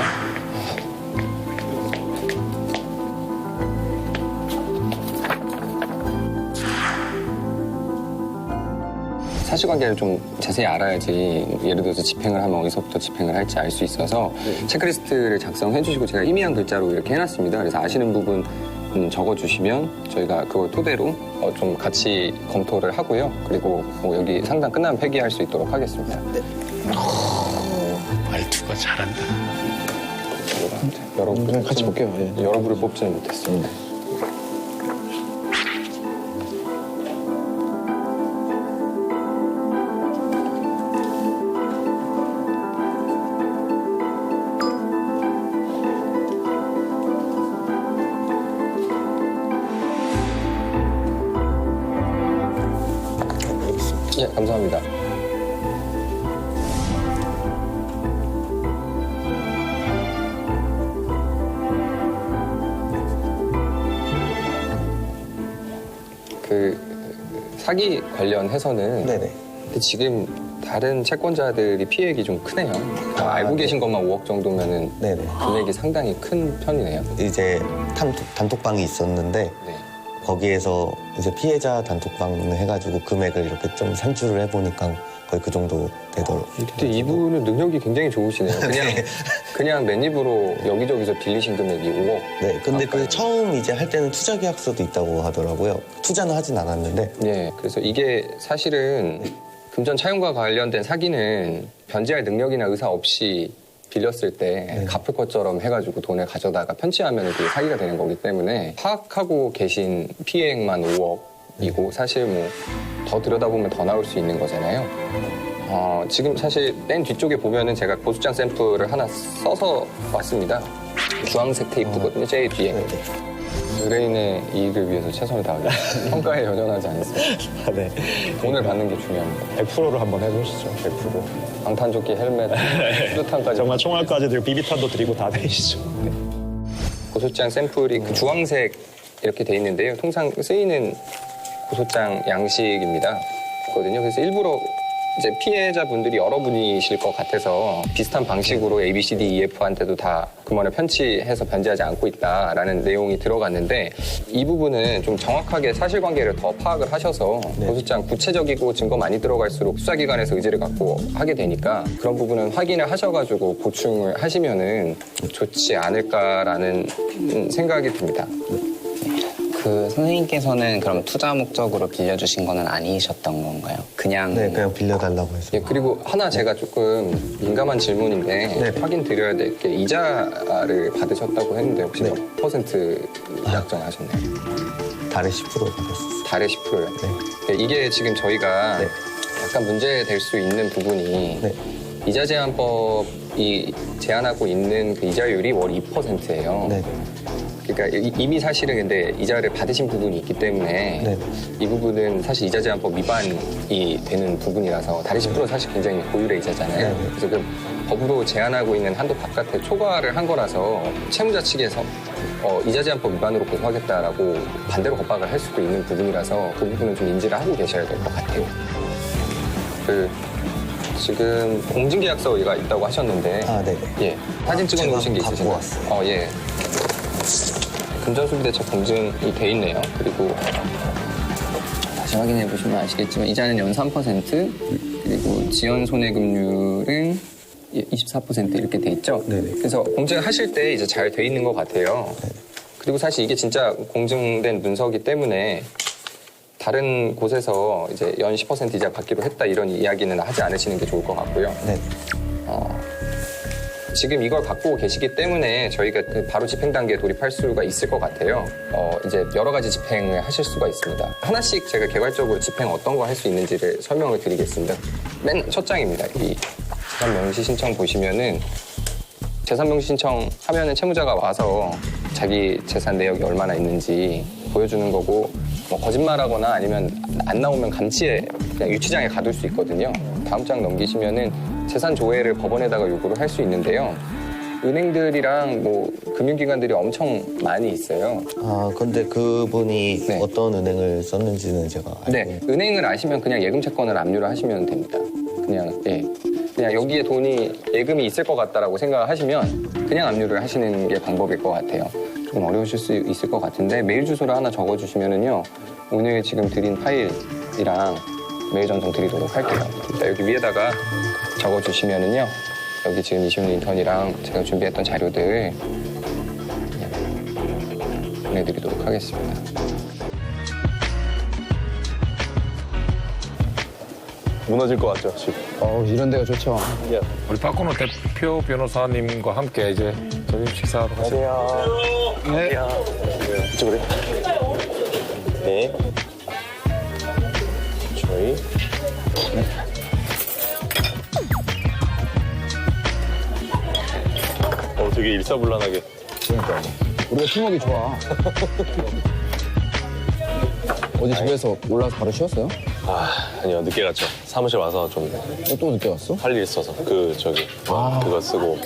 [SPEAKER 1] 사실관계를 좀 자세히 알아야지 예를 들어서 집행을 하면 어디서부터 집행을 할지 알 수 있어서 체크리스트를 작성해 주시고 제가 희미한 글자로 이렇게 해놨습니다. 그래서 아시는 부분 적어주시면 저희가 그걸 토대로 좀 같이 검토를 하고요. 그리고 뭐 여기 상담 끝나면 폐기할 수 있도록 하겠습니다.
[SPEAKER 3] 말투가 잘한다.
[SPEAKER 1] 여러분 같이 볼게요. 여러분을 뽑지는 못했습니다. 예, 감사합니다. 사기 관련해서는 지금 다른 채권자들이 피해액이 좀 크네요. 알고 계신 것만 5억 정도면은 금액이 상당히 큰 편이네요.
[SPEAKER 17] 이제 단톡방이 있었는데 거기에서 이제 피해자 단톡방을 해가지고 금액을 이렇게 좀 산출을 해보니까 거의 그 정도 되더라고요.
[SPEAKER 1] 근데 이분은 능력이 굉장히 좋으시네요. 그냥 맨입으로 여기저기서 빌리신 금액이 5억.
[SPEAKER 17] 네, 근데 그 처음 이제 할 때는 투자 계약서도 있다고 하더라고요. 투자는 하진 않았는데.
[SPEAKER 1] 네, 그래서 이게 사실은 금전 차용과 관련된 사기는 변제할 능력이나 의사 없이 빌렸을 때 갚을 것처럼 해가지고 돈을 가져다가 편취하면 그게 사기가 되는 거기 때문에 파악하고 계신 피해액만 5억이고 사실 뭐 더 들여다보면 더 나올 수 있는 거잖아요. 지금 사실 맨 뒤쪽에 보면은 제가 고소장 샘플을 하나 써서 왔습니다. 주황색 테이프거든요, 제일 뒤에. 의뢰인의 이익을 위해서 최선을 다하겠습니다. 평가에 여전하지 않습니다.
[SPEAKER 2] 네.
[SPEAKER 1] 돈을 받는 게 중요합니다.
[SPEAKER 2] 100%로 한번 해보시죠.
[SPEAKER 1] 100%. 방탄조끼, 헬멧, 수류탄까지.
[SPEAKER 2] 정말 총알까지 들고 비비탄도 드리고 다 되시죠. 네.
[SPEAKER 1] 고소장 샘플이 그 주황색 이렇게 돼 있는데요. 통상 쓰이는 고소장 양식입니다. 그래서 일부러 이제 피해자분들이 여러분이실 것 같아서 비슷한 방식으로 A, B, C, D, E, F한테도 다 금원을 편취해서 변제하지 않고 있다라는 내용이 들어갔는데 이 부분은 좀 정확하게 사실관계를 더 파악을 하셔서 고소장 구체적이고 증거 많이 들어갈수록 수사기관에서 의지를 갖고 하게 되니까 그런 부분은 확인을 하셔가지고 보충을 하시면은 좋지 않을까라는 생각이 듭니다.
[SPEAKER 5] 그 선생님께서는 그럼 투자 목적으로 빌려주신 거는 아니셨던 건가요? 그냥
[SPEAKER 17] 그냥 빌려달라고 했어요.
[SPEAKER 1] 예, 그리고 하나 제가 조금 민감한 질문인데 확인 드려야 될 게 이자를 받으셨다고 했는데 혹시 몇 퍼센트 약정하셨나요?
[SPEAKER 17] 달에 10% 받았어요.
[SPEAKER 1] 달에 10%요? 네. 이게 지금 저희가 약간 문제될 수 있는 부분이 이자 제한법이 제한하고 있는 그 이자율이 월 2%예요. 그러니까 이미 사실은 근데 이자를 받으신 부분이 있기 때문에 이 부분은 사실 이자 제한법 위반이 되는 부분이라서 달에 10% 사실 굉장히 고율의 이자잖아요. 그래서 그 법으로 제한하고 있는 한도 바깥에 초과를 한 거라서 채무자 측에서 이자 제한법 위반으로 고소하겠다라고 반대로 겁박을 할 수도 있는 부분이라서 그 부분은 좀 인지를 하고 계셔야 될 것 같아요. 지금 공증계약서가 있다고 하셨는데 예, 사진 찍어놓으신 게 있으신가요?
[SPEAKER 17] 왔어요.
[SPEAKER 1] 예. 금전수비대책 공증이 돼 있네요. 그리고 다시 확인해 보시면 아시겠지만 이자는 연 3% 그리고 지연 손해금률은 24% 이렇게 돼 있죠. 그래서 공증하실 때 이제 잘 돼 있는 것 같아요. 그리고 사실 이게 진짜 공증된 문서이기 때문에 다른 곳에서 이제 연 10% 이자 받기로 했다 이런 이야기는 하지 않으시는 게 좋을 것 같고요. 지금 이걸 갖고 계시기 때문에 저희가 바로 집행 단계에 돌입할 수가 있을 것 같아요. 이제 여러 가지 집행을 하실 수가 있습니다. 하나씩 제가 개괄적으로 집행 어떤 거 할 수 있는지를 설명을 드리겠습니다. 맨 첫 장입니다. 이 재산 명시 신청 보시면은 재산 명시 신청 하면은 채무자가 와서 자기 재산 내역이 얼마나 있는지 보여주는 거고 뭐 거짓말하거나 아니면 안 나오면 감치에 그냥 유치장에 가둘 수 있거든요. 다음 장 넘기시면은 재산 조회를 법원에다가 요구를 할 수 있는데요. 은행들이랑 뭐 금융기관들이 엄청 많이 있어요.
[SPEAKER 17] 근데 그분이 어떤 은행을 썼는지는 제가 알고
[SPEAKER 1] 은행을 아시면 그냥 예금 채권을 압류를 하시면 됩니다. 그냥 여기에 돈이 예금이 있을 것 같다라고 생각을 하시면 그냥 압류를 하시는 게 방법일 것 같아요. 좀 어려우실 수 있을 것 같은데 메일 주소를 하나 적어주시면은요. 오늘 지금 드린 파일이랑 메일 전송 드리도록 할게요. 여기 위에다가 적어주시면은요. 여기 지금 이시훈 인턴이랑 제가 준비했던 자료들 보내드리도록 하겠습니다.
[SPEAKER 14] 무너질 것 같죠, 지금?
[SPEAKER 7] 이런 데가 좋죠.
[SPEAKER 3] 우리 박건호 대표 변호사님과 함께 이제 저녁 식사하도록 하죠.
[SPEAKER 14] 이쪽으로. 네. 저희. 되게 일사불란하게.
[SPEAKER 7] 그러니까 우리가 팀워크 좋아. 어디 집에서 올라와서 바로 쉬었어요?
[SPEAKER 14] 아니요, 늦게 갔죠. 사무실 와서 좀.
[SPEAKER 7] 또 늦게 왔어?
[SPEAKER 14] 할 일 있어서 그거 쓰고.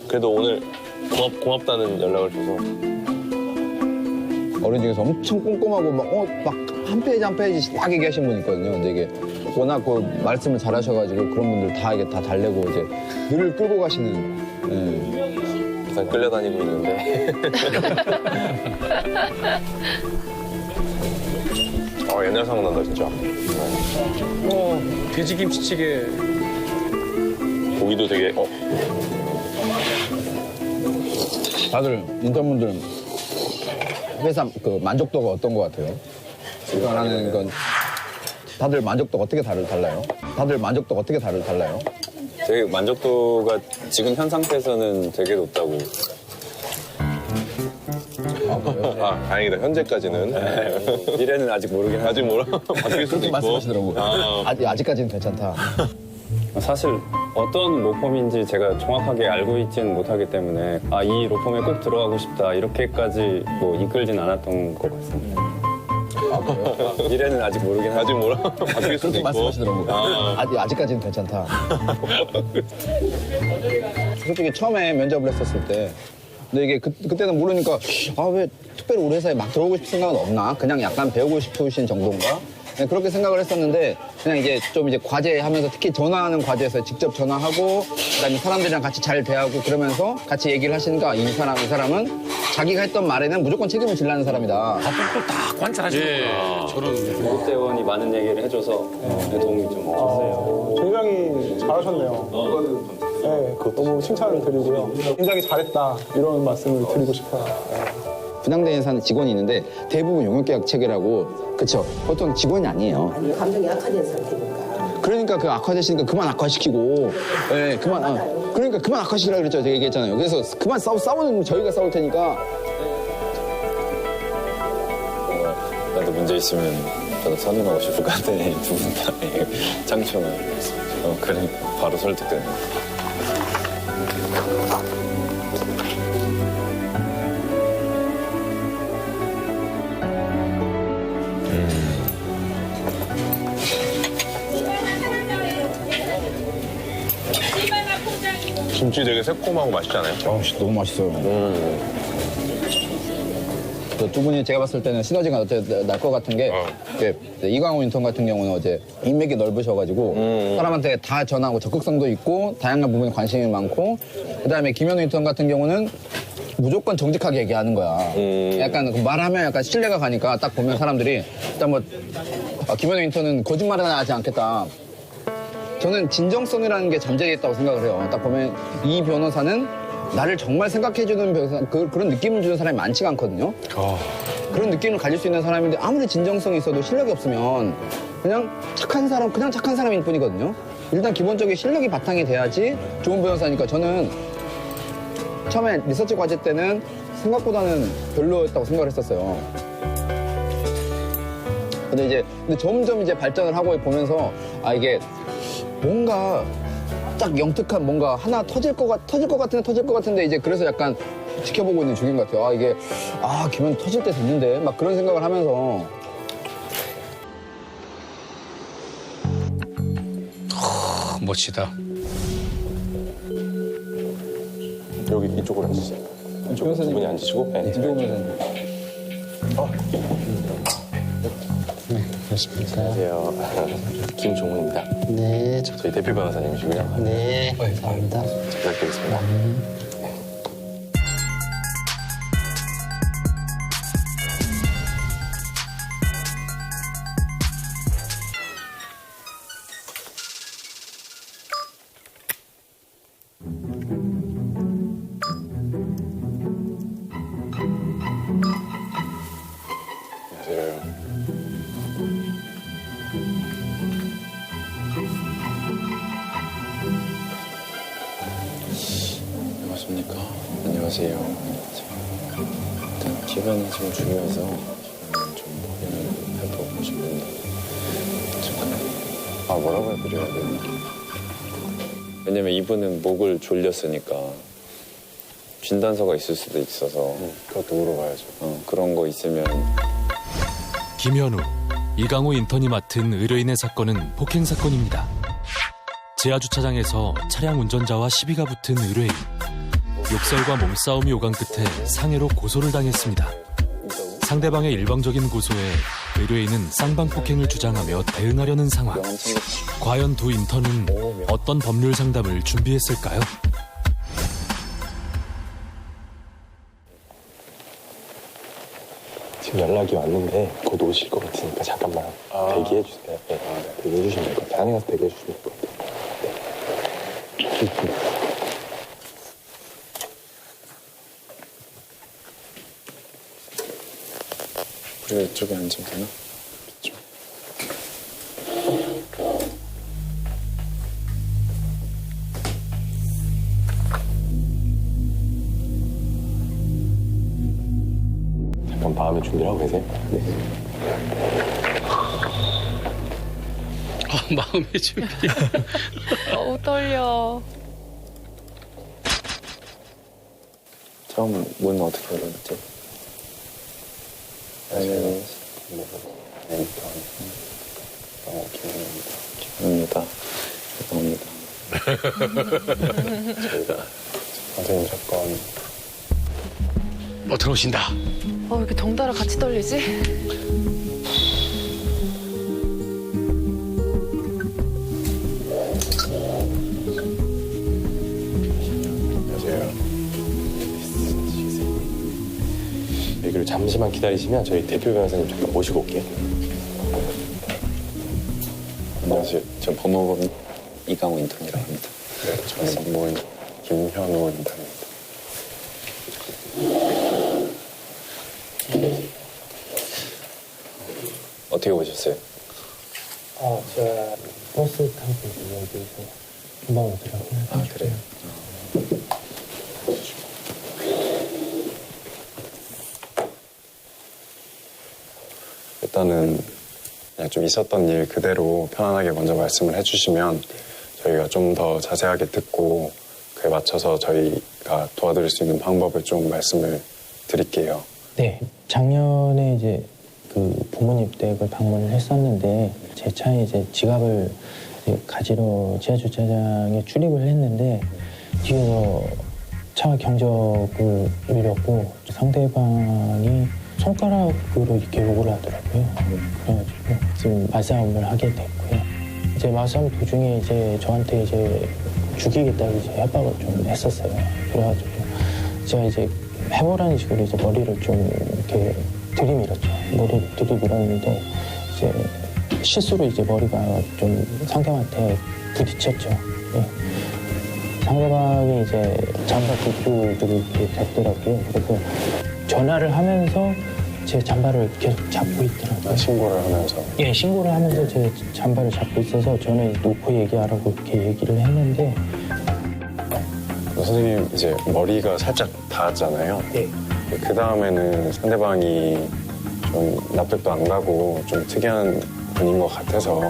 [SPEAKER 14] 그래도 오늘 고맙다는 연락을 줘서.
[SPEAKER 7] 어린 중에서 엄청 꼼꼼하고 막 한 페이지 한 페이지 딱 얘기하신 분이 있거든요. 근데 이게 워낙 그 말씀을 잘하셔가지고 그런 분들 다 이게 다 달래고 이제 늘 끌고 가시는. 예.
[SPEAKER 14] 일단 끌려다니고 있는데. 옛날 생각난다 진짜.
[SPEAKER 3] 돼지김치찌개.
[SPEAKER 14] 고기도 되게
[SPEAKER 7] 다들 인턴분들 회사 그 만족도가 어떤 것 같아요? 제가 하는 건 다들 만족도가 어떻게 달라요? 다들 만족도가 어떻게 달라요?
[SPEAKER 14] 되게 만족도가 지금 현 상태에서는 되게 높다고. 다행이다. 현재까지는.
[SPEAKER 2] 미래는 아직 모르긴 하죠.
[SPEAKER 14] 아직 몰라. 바뀔 수도
[SPEAKER 7] 그렇게
[SPEAKER 14] 있고.
[SPEAKER 7] 말씀하시더라고요. 아직까지는 괜찮다.
[SPEAKER 2] 사실 어떤 로펌인지 제가 정확하게 알고 있지는 못하기 때문에 이 로펌에 꼭 들어가고 싶다 이렇게까지 뭐 이끌진 않았던 것 같습니다. 미래는 아직 모르긴 하죠.
[SPEAKER 14] 아직 몰라. 바뀔 수도
[SPEAKER 7] 그렇게
[SPEAKER 14] 있고.
[SPEAKER 7] 말씀하시더라고요. 아직까지는 괜찮다. 솔직히 처음에 면접을 했었을 때 근데 이게 그때는 모르니까 왜 특별히 우리 회사에 막 들어오고 싶은 생각은 없나? 그냥 약간 배우고 싶으신 정도인가? 네, 그렇게 생각을 했었는데 그냥 이제 좀 이제 과제하면서 특히 전화하는 과제에서 직접 전화하고 그다음에 사람들이랑 같이 잘 대하고 그러면서 같이 얘기를 하시니까 이 사람은 자기가 했던 말에는 무조건 책임을 지려는 사람이다.
[SPEAKER 3] 딱 관찰하시는구나. 저는
[SPEAKER 2] 국대원이 많은 얘기를 해줘서 도움이 좀 됐어요.
[SPEAKER 13] 굉장히 잘하셨네요. 네, 너무 칭찬을 드리고요. 굉장히 잘했다 이런 말씀을 드리고 싶어요.
[SPEAKER 7] 분양대에 사는 직원이 있는데 대부분 용역계약 체결하고 그쵸? 보통 직원이 아니에요.
[SPEAKER 18] 감정이 악화된 상태니까.
[SPEAKER 7] 그러니까 그 악화되시니까 그만 악화시키고 그러니까 그만 악화시키라고 그랬죠. 제가 얘기했잖아요. 그래서 그만 싸우는 저희가 싸울 테니까.
[SPEAKER 14] 나도 문제 있으면 저도 선임하고 싶을 것 같더니 두 분 다 장초는 그러니까 바로 설득되네. 김치 되게 새콤하고 맛있잖아요.
[SPEAKER 7] 너무 맛있어요. 두 분이 제가 봤을 때는 시너지가 날 것 같은 게 이광호 인턴 같은 경우는 어제 인맥이 넓으셔가지고 사람한테 다 전하고 적극성도 있고 다양한 부분에 관심이 많고 그다음에 김현우 인턴 같은 경우는 무조건 정직하게 얘기하는 거야. 약간 말하면 약간 신뢰가 가니까 딱 보면 사람들이 일단 뭐 김현우 인턴은 거짓말은 하지 않겠다. 저는 진정성이라는 게 잠재되어 있다고 생각을 해요. 딱 보면 이 변호사는 나를 정말 생각해주는 변호사, 그런 느낌을 주는 사람이 많지가 않거든요. 그런 느낌을 가질 수 있는 사람인데 아무리 진정성이 있어도 실력이 없으면 그냥 착한 사람일 뿐이거든요. 일단 기본적인 실력이 바탕이 돼야지 좋은 변호사니까 저는 처음에 리서치 과제 때는 생각보다는 별로였다고 생각을 했었어요. 근데 점점 이제 발전을 하고 보면서 이게 뭔가 딱 영특한 뭔가 하나 터질 것 같은데 이제 그래서 약간 지켜보고 있는 중인 것 같아요. 이게 김현 터질 때 됐는데 막 그런 생각을 하면서
[SPEAKER 3] 멋지다.
[SPEAKER 14] 여기 이쪽으로 앉으세요. 이쪽 두 분이 앉으시고. 네.
[SPEAKER 7] 이쪽 변호사님.
[SPEAKER 14] 안녕하세요. 김종훈입니다.
[SPEAKER 18] 네.
[SPEAKER 14] 저희 대표 변호사님이시고요.
[SPEAKER 18] 네. 감사합니다.
[SPEAKER 14] 부탁드리겠습니다. 안녕하십니까. 안녕하세요. 일단 기간이 지금 중요해서 좀 확인을 해보고 싶은데 뭐라고 해드려야 되나? 왜냐면 이분은 목을 졸렸으니까 진단서가 있을 수도 있어서 그것도 물어봐야죠. 그런 거 있으면.
[SPEAKER 12] 김현우, 이강호 인턴이 맡은 의뢰인의 사건은 폭행 사건입니다. 지하주차장에서 차량 운전자와 시비가 붙은 의뢰인. 욕설과 몸싸움이 오간 끝에 상해로 고소를 당했습니다. 상대방의 일방적인 고소에 의뢰인은 쌍방폭행을 주장하며 대응하려는 상황. 과연 두 인턴은 어떤 법률 상담을 준비했을까요?
[SPEAKER 19] 지금 연락이 왔는데 곧 오실 것 같으니까 잠깐만 대기해 주세요. 네, 대기해 주시면 될 것 같아요. 안에 가서 대기해 주시면 될 것 같아요.
[SPEAKER 14] 우리 이쪽에 앉으면 되나? 이쪽.
[SPEAKER 19] 잠깐 마음의 준비를 하고 계세요? 네.
[SPEAKER 15] 마음의 준비.
[SPEAKER 11] 너무 떨려.
[SPEAKER 14] 처음 문 어떻게 열었지? 기분입니다. 죄송합니다. 저희가 선생님 사건
[SPEAKER 15] 들어오신다.
[SPEAKER 11] 왜 이렇게 덩달아 같이 떨리지?
[SPEAKER 19] 여기를 잠시만 기다리시면 저희 대표 변호사님 잠깐 모시고 올게요.
[SPEAKER 14] 안녕하세요. 전 법무법인 이강호 인턴이라고 합니다.
[SPEAKER 19] 네, 저는 법무법인 김현우 인턴입니다.
[SPEAKER 14] 어떻게 오셨어요?
[SPEAKER 18] 제가 버스 타고 여기서 금방 오더라고요.
[SPEAKER 14] 그래요?
[SPEAKER 1] 일단은 그냥 좀 있었던 일 그대로 편안하게 먼저 말씀을 해주시면 저희가 좀 더 자세하게 듣고 그에 맞춰서 저희가 도와드릴 수 있는 방법을 좀 말씀을 드릴게요.
[SPEAKER 18] 네, 작년에 이제 그 부모님 댁을 방문을 했었는데 제 차에 이제 지갑을 이제 가지러 지하주차장에 출입을 했는데 뒤에서 차 경적을 울렸고 상대방이 손가락으로 이렇게 욕을 하더라고요. 그래가지고 지금 말싸움을 하게 됐고요. 이제 말싸움 도중에 이제 저한테 이제 죽이겠다고 이제 협박을 좀 했었어요. 그래가지고 제가 이제 해보라는 식으로 이제 머리를 좀 이렇게 들이밀었죠. 머리를 들이밀었는데 이제 실수로 이제 머리가 좀 상대방한테 부딪혔죠. 네. 상대방이 이제 잠바 뒷줄들이 이렇게 됐더라고요. 그래서 전화를 하면서 제 잠바를 계속 잡고 있더라고요.
[SPEAKER 1] 신고를 하면서?
[SPEAKER 18] 예, 신고를 하면서 제 잠바를 잡고 있어서 저는 놓고 얘기하라고 이렇게 얘기를 했는데
[SPEAKER 1] 선생님 이제 머리가 살짝 닿았잖아요.
[SPEAKER 18] 네.
[SPEAKER 1] 그 다음에는 상대방이 좀 납득도 안 가고 좀 특이한 분인 것 같아서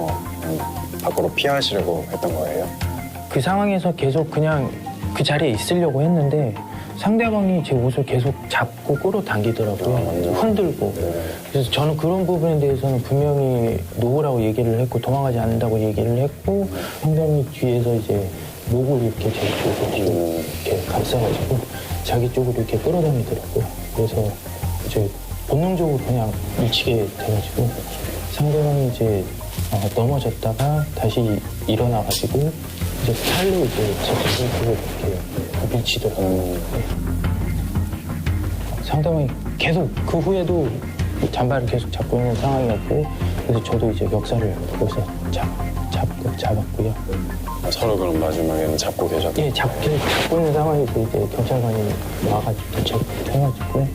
[SPEAKER 1] 그냥 밖으로 피하시려고 했던 거예요.
[SPEAKER 18] 그 상황에서 계속 그냥 그 자리에 있으려고 했는데 상대방이 제 옷을 계속 잡고 끌어당기더라고요. 흔들고. 그래서 저는 그런 부분에 대해서는 분명히 놓으라고 얘기를 했고 도망가지 않는다고 얘기를 했고 상대방이 뒤에서 이제 목을 이렇게 제 쪽으로 이렇게 감싸가지고 자기 쪽으로 이렇게 끌어당기더라고요. 그래서 이제 본능적으로 그냥 밀치게 돼가지고 상대방이 이제 넘어졌다가 다시 일어나가지고 이제 팔로 이제 제 쪽으로 이렇게 밀치더라고요. 상대방이 계속 그 후에도 잠바를 계속 잡고 있는 상황이었고 그래서 저도 이제 멱살을 거기서 잡았고요.
[SPEAKER 1] 서로 그럼 마지막에는 잡고 계셨고?
[SPEAKER 18] 예, 잡고 있는 상황에서 이제 경찰관이 와가지고 도착해가지고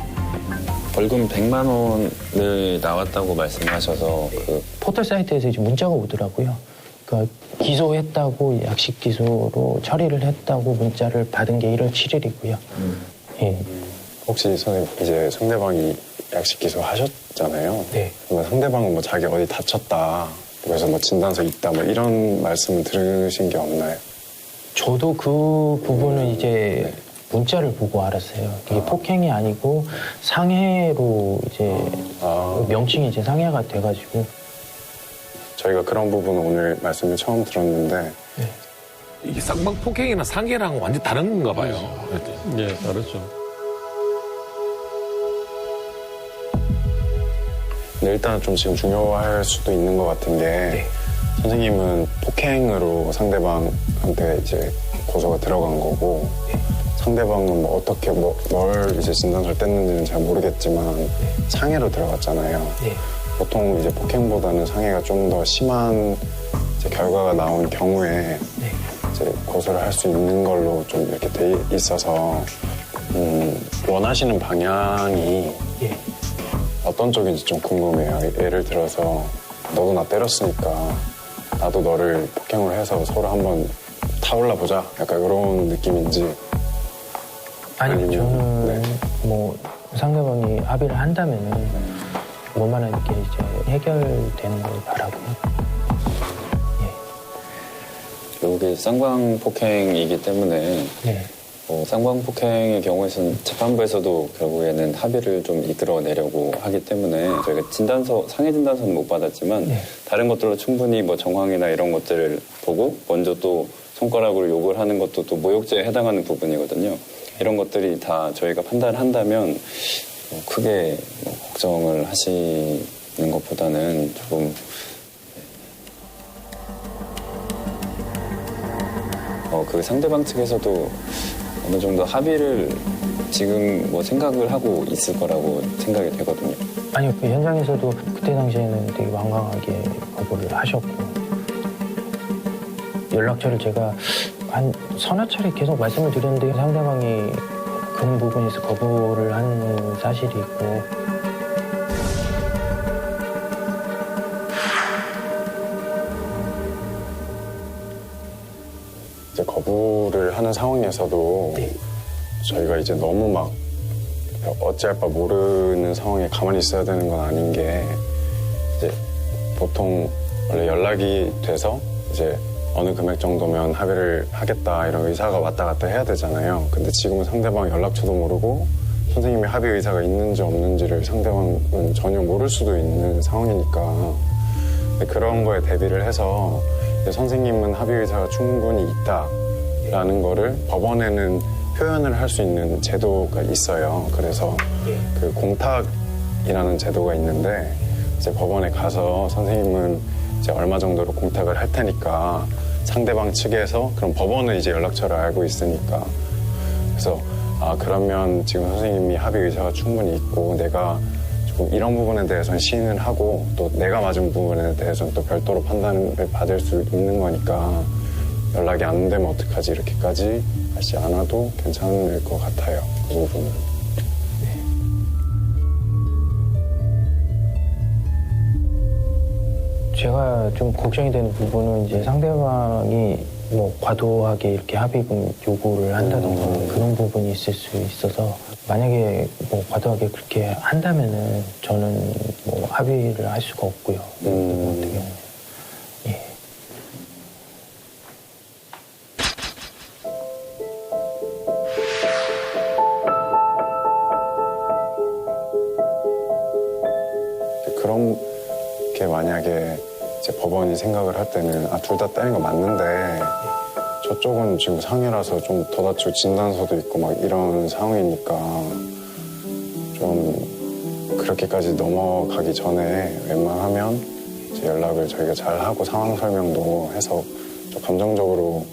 [SPEAKER 14] 벌금 100만 원을 나왔다고 말씀하셔서 그
[SPEAKER 18] 포털 사이트에서 이제 문자가 오더라고요. 그러니까 기소했다고 약식 기소로 처리를 했다고 문자를 받은 게 1월 7일이고요. 예.
[SPEAKER 1] 혹시 선생님 이제 상대방이 약식 기소하셨잖아요.
[SPEAKER 18] 네.
[SPEAKER 1] 그러면 상대방은 뭐 자기 어디 다쳤다. 그래서 뭐 진단서 있다. 뭐 이런 말씀을 들으신 게 없나요?
[SPEAKER 18] 저도 그 부분은 이제 문자를 보고 알았어요. 이게 폭행이 아니고 상해로 이제 명칭이 이제 상해가 돼가지고
[SPEAKER 1] 저희가 그런 부분은 오늘 말씀을 처음 들었는데
[SPEAKER 3] 이게 쌍방폭행이나 상해랑 완전 다른 건가 봐요.
[SPEAKER 2] 네, 다르죠.
[SPEAKER 19] 근데 일단 좀 지금 중요할 수도 있는 것 같은 게 선생님은 폭행으로 상대방한테 이제 고소가 들어간 거고 상대방은 뭐 어떻게 뭘 이제 진단서를 뗐는지는 잘 모르겠지만 상해로 들어갔잖아요. 보통 이제 폭행보다는 상해가 좀 더 심한 이제 결과가 나온 경우에 이제 고소를 할 수 있는 걸로 좀 이렇게 돼 있어서 원하시는 방향이 어떤 쪽인지 좀 궁금해요. 예를 들어서 너도 나 때렸으니까 나도 너를 폭행을 해서 서로 한번 타올라 보자. 약간 이런 느낌인지.
[SPEAKER 18] 아니요, 저는 뭐 상대방이 합의를 한다면은 뭐만한 게 이제 해결되는 걸 바라고.
[SPEAKER 14] 여기 쌍방폭행이기 때문에 쌍방폭행의 경우에는 재판부에서도 결국에는 합의를 좀 이끌어내려고 하기 때문에 저희가 상해 진단서는 못 받았지만 다른 것들로 충분히 뭐 정황이나 이런 것들을 보고 먼저 또 손가락으로 욕을 하는 것도 또 모욕죄에 해당하는 부분이거든요. 이런 것들이 다 저희가 판단을 한다면 크게 걱정을 하시는 것보다는 조금 그 상대방 측에서도 어느 정도 합의를 지금 뭐 생각을 하고 있을 거라고 생각이 되거든요.
[SPEAKER 18] 아니요, 그 현장에서도 그때 당시에는 되게 완강하게 거부를 하셨고 연락처를 제가 한 서너 차례 계속 말씀을 드렸는데 상대방이 그런 부분에서 거부를 하는 사실이 있고
[SPEAKER 19] 이제 거부를 하는 상황에서도 저희가 이제 너무 막 어찌할 바 모르는 상황에 가만히 있어야 되는 건 아닌 게 이제 보통 원래 연락이 돼서 이제 어느 금액 정도면 합의를 하겠다 이런 의사가 왔다 갔다 해야 되잖아요. 근데 지금은 상대방 연락처도 모르고 선생님이 합의 의사가 있는지 없는지를 상대방은 전혀 모를 수도 있는 상황이니까 그런 거에 대비를 해서 선생님은 합의 의사가 충분히 있다라는 거를 법원에는 표현을 할 수 있는 제도가 있어요. 그래서 그 공탁이라는 제도가 있는데 이제 법원에 가서 선생님은 이제 얼마 정도로 공탁을 할 테니까 상대방 측에서 그럼 법원은 이제 연락처를 알고 있으니까 그래서 그러면 지금 선생님이 합의 의사가 충분히 있고 내가 조금 이런 부분에 대해서는 시인을 하고 또 내가 맞은 부분에 대해서는 또 별도로 판단을 받을 수 있는 거니까 연락이 안 되면 어떡하지 이렇게까지 하지 않아도 괜찮을 것 같아요. 그 부분은.
[SPEAKER 18] 제가 좀 걱정이 되는 부분은 이제 상대방이 뭐 과도하게 이렇게 합의금 요구를 한다던가 그런 부분이 있을 수 있어서 만약에 뭐 과도하게 그렇게 한다면은 저는 뭐 합의를 할 수가 없고요. 같은 경우는.
[SPEAKER 19] 그런 게 만약에 이제 법원이 생각을 할 때는 둘 다 때린 거 맞는데 저쪽은 지금 상해라서 좀 더 다치고 진단서도 있고 막 이런 상황이니까 좀 그렇게까지 넘어가기 전에 웬만하면 이제 연락을 저희가 잘 하고 상황 설명도 해서 좀 감정적으로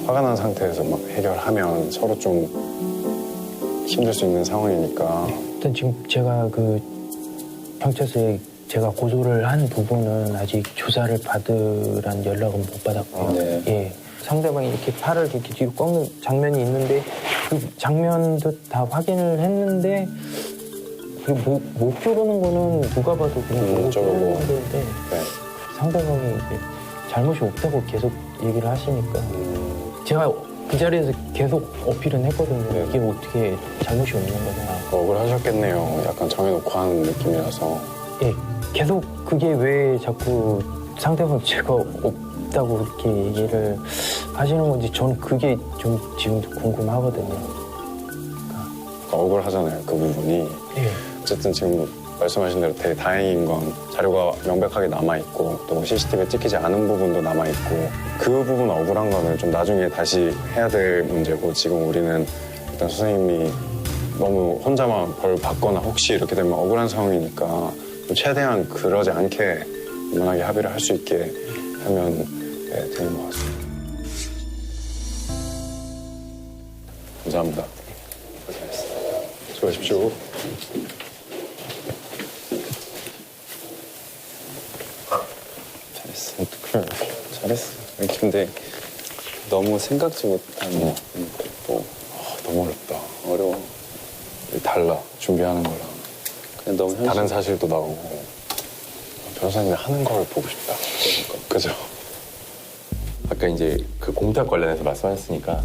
[SPEAKER 19] 화가 난 상태에서 막 해결하면 서로 좀 힘들 수 있는 상황이니까.
[SPEAKER 18] 일단 지금 제가 그 경찰서에 제가 고소를 한 부분은 아직 조사를 받으란 연락은 못 받았고요. 예. 상대방이 이렇게 팔을 이렇게 뒤로 꺾는 장면이 있는데 그 장면도 다 확인을 했는데 그 못 조르는 거는 누가 봐도 그냥 못 조르는 건데 상대방이 이제 잘못이 없다고 계속 얘기를 하시니까 제가 그 자리에서 계속 어필은 했거든요. 이게 어떻게 잘못이 없는 거냐.
[SPEAKER 19] 억울하셨겠네요. 약간 정해놓고 하는 느낌이라서.
[SPEAKER 18] 예, 계속 그게 왜 자꾸 상대방 죄가 없다고 그렇게 얘기를 하시는 건지 저는 그게 좀 지금도 궁금하거든요.
[SPEAKER 19] 억울하잖아요, 그 부분이. 어쨌든 지금 말씀하신 대로 되게 다행인 건 자료가 명백하게 남아있고 또 CCTV에 찍히지 않은 부분도 남아있고 그 부분 억울한 거는 좀 나중에 다시 해야 될 문제고 지금 우리는 일단 선생님이 너무 혼자만 벌 받거나 혹시 이렇게 되면 억울한 상황이니까 최대한 그러지 않게 무난하게 합의를 할 수 있게 하면 되는 것 같습니다. 감사합니다. 수고하십시오.
[SPEAKER 14] 잘했어. 그래, 잘했어. 근데 너무 생각지 못한
[SPEAKER 19] 너무 어렵다.
[SPEAKER 14] 어려워.
[SPEAKER 19] 달라. 준비하는 거랑.
[SPEAKER 14] 그냥 너무 현실.
[SPEAKER 19] 다른 사실도 나오고. 변호사님이 하는 걸 보고 싶다. 그죠?
[SPEAKER 20] 아까 이제 그 공탁 관련해서 말씀하셨으니까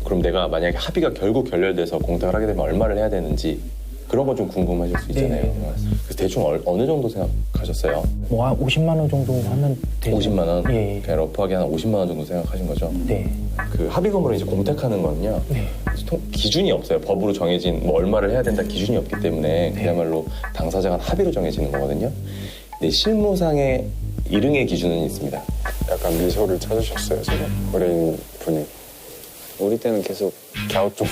[SPEAKER 20] 그럼 내가 만약에 합의가 결국 결렬돼서 공탁을 하게 되면 얼마를 해야 되는지 그런 거 좀 궁금하실 수 있잖아요. 그래서 대충 어느 정도 생각하셨어요?
[SPEAKER 18] 뭐 한 50만 원 정도 하면 되죠.
[SPEAKER 20] 50만 원?
[SPEAKER 18] 예.
[SPEAKER 20] 그냥 러프하게 한 50만 원 정도 생각하신 거죠?
[SPEAKER 18] 네.
[SPEAKER 20] 그 합의금으로 이제 공탁하는 거는요. 기준이 없어요. 법으로 정해진 뭐 얼마를 해야 된다 기준이 없기 때문에 그야말로 당사자 간 합의로 정해지는 거거든요. 근데 실무상의 일응의 기준은 있습니다.
[SPEAKER 19] 약간 미소를 찾으셨어요, 지금. 의뢰인 분이.
[SPEAKER 14] 우리 때는 계속
[SPEAKER 19] 갸우뚱.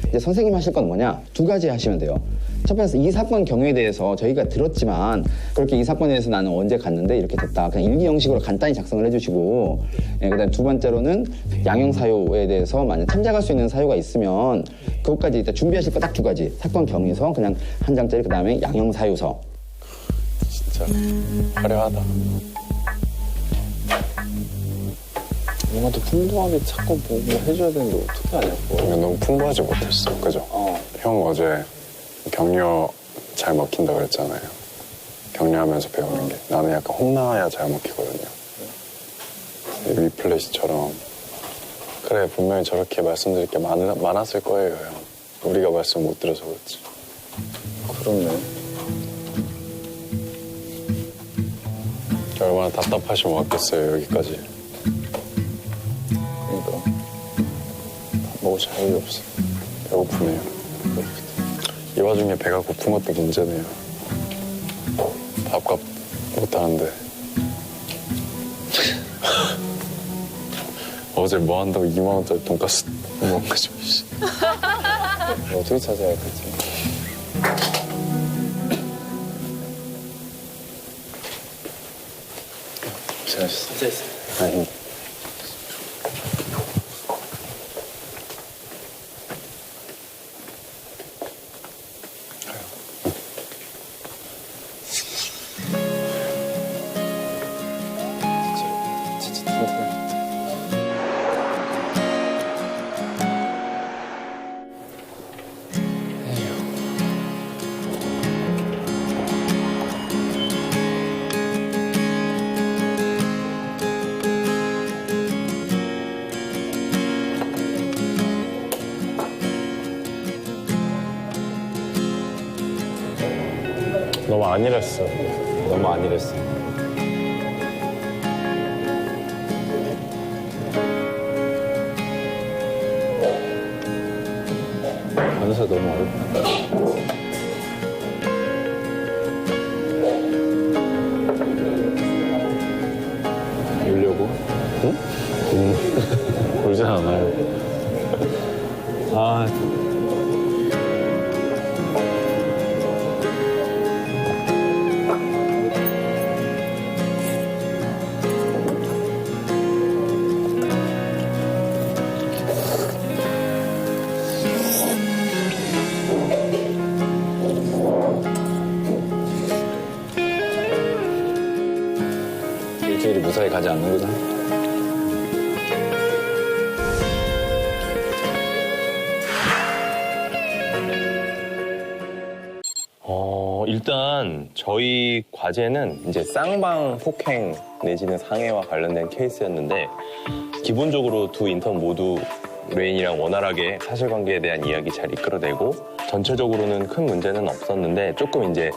[SPEAKER 7] 이제 선생님 하실 건 뭐냐? 두 가지 하시면 돼요. 첫 번째, 이 사건 경위에 대해서 저희가 들었지만 그렇게 이 사건에 대해서 나는 언제 갔는데 이렇게 됐다. 그냥 일기 형식으로 간단히 작성을 해주시고, 그다음 두 번째로는 양형 사유에 대해서 만약 참작할 수 있는 사유가 있으면 그것까지 일단 준비하실 거 딱 두 가지. 사건 경위서 그냥 한 장짜리, 그다음에 양형 사유서.
[SPEAKER 19] 진짜 화려하다.
[SPEAKER 14] 뭔가 더 풍부하게 자꾸 뭐 해줘야 되는데 어떻게 하냐고.
[SPEAKER 19] 너무 풍부하지 못했어, 그죠? 형 어제 격려 잘 먹힌다 그랬잖아요. 격려하면서 배우는 게. 나는 약간 혼나야 잘 먹히거든요. 위플래시처럼. 그래, 분명히 저렇게 말씀드릴 게 많았을 거예요, 형. 우리가 말씀 못 들어서 그렇지.
[SPEAKER 14] 그렇네.
[SPEAKER 19] 얼마나 답답하시면 왔겠어요, 여기까지.
[SPEAKER 14] 그러니까 밥 먹을 자격이 없어.
[SPEAKER 19] 배고프네요. 이 와중에 배가 고픈 것도 문제네요. 밥값 못하는데. 어제 뭐 한다고 2만 원짜리 돈가스 먹은 거지.
[SPEAKER 14] 어떻게 찾아야 되지?
[SPEAKER 19] 고생하셨어요. 아니.
[SPEAKER 20] 너무 안일했어. 너무 안일했어.
[SPEAKER 14] 변호사 너무 어렵다.
[SPEAKER 19] 울려고? 응? 울진 않아요.
[SPEAKER 20] 아.
[SPEAKER 14] 일주일이 무사히 가지 않는 거잖아.
[SPEAKER 20] 일단 저희 과제는 이제 쌍방 폭행 내지는 상해와 관련된 케이스였는데 기본적으로 두 인턴 모두 레인이랑 원활하게 사실관계에 대한 이야기 잘 이끌어내고 전체적으로는 큰 문제는 없었는데 조금 이제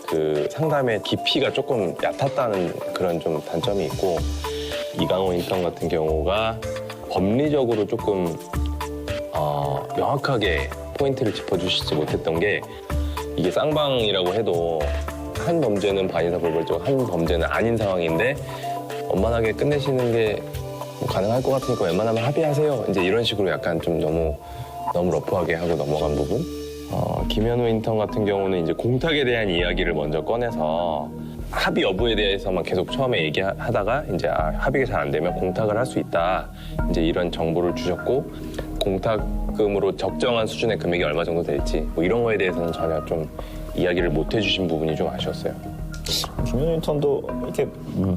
[SPEAKER 20] 그 상담의 깊이가 조금 얕았다는 그런 좀 단점이 있고 이강호 인턴 같은 경우가 법리적으로 조금 명확하게 포인트를 짚어주시지 못했던 게 이게 쌍방이라고 해도 한 범죄는 반의사 불벌적, 한 범죄는 아닌 상황인데 원만하게 끝내시는 게 가능할 것 같으니까 웬만하면 합의하세요. 이제 이런 식으로 약간 좀 너무 러프하게 하고 넘어간 부분. 김현우 인턴 같은 경우는 이제 공탁에 대한 이야기를 먼저 꺼내서 합의 여부에 대해서만 계속 처음에 얘기하다가 이제 합의가 잘 안 되면 공탁을 할 수 있다. 이제 이런 정보를 주셨고 공탁금으로 적정한 수준의 금액이 얼마 정도 될지 뭐 이런 거에 대해서는 전혀 좀 이야기를 못 해주신 부분이 좀 아쉬웠어요.
[SPEAKER 2] 김현우 인턴도 이렇게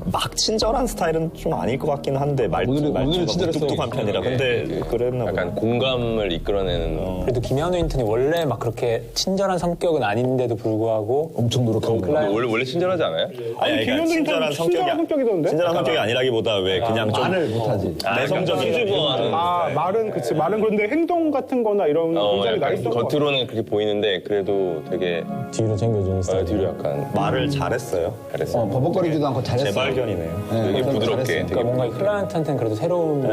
[SPEAKER 2] 막 친절한 스타일은 좀 아닐 것 같긴 한데 말투가 뚝뚝한 편이라. 근데 그랬나 보다.
[SPEAKER 20] 약간 공감을 이끌어내는.
[SPEAKER 21] 그래도 김현우 인턴이 원래 막 그렇게 친절한 성격은 아닌데도 불구하고
[SPEAKER 7] 엄청 노력하고.
[SPEAKER 20] 원래 친절하지 않아요?
[SPEAKER 2] 아니, 그러니까 친절한 성격이던데? 친절한 성격이 아니라기보다 왜 그냥 좀
[SPEAKER 7] 말을 못하지.
[SPEAKER 2] 내성적인.
[SPEAKER 13] 말은 그치. 말은 그런데 행동 같은 거나 이런 굉장히 나있던 거
[SPEAKER 20] 겉으로는 그렇게 보이는데 그래도 되게
[SPEAKER 18] 뒤로 챙겨주는 스타일.
[SPEAKER 20] 뒤로 약간
[SPEAKER 2] 말을 잘했어요.
[SPEAKER 7] 버벅거리지도 않고 잘했어요.
[SPEAKER 2] 재발견이네요.
[SPEAKER 20] 되게 부드럽게.
[SPEAKER 21] 그러니까 뭔가 클라이언트한테는 그래도 새로운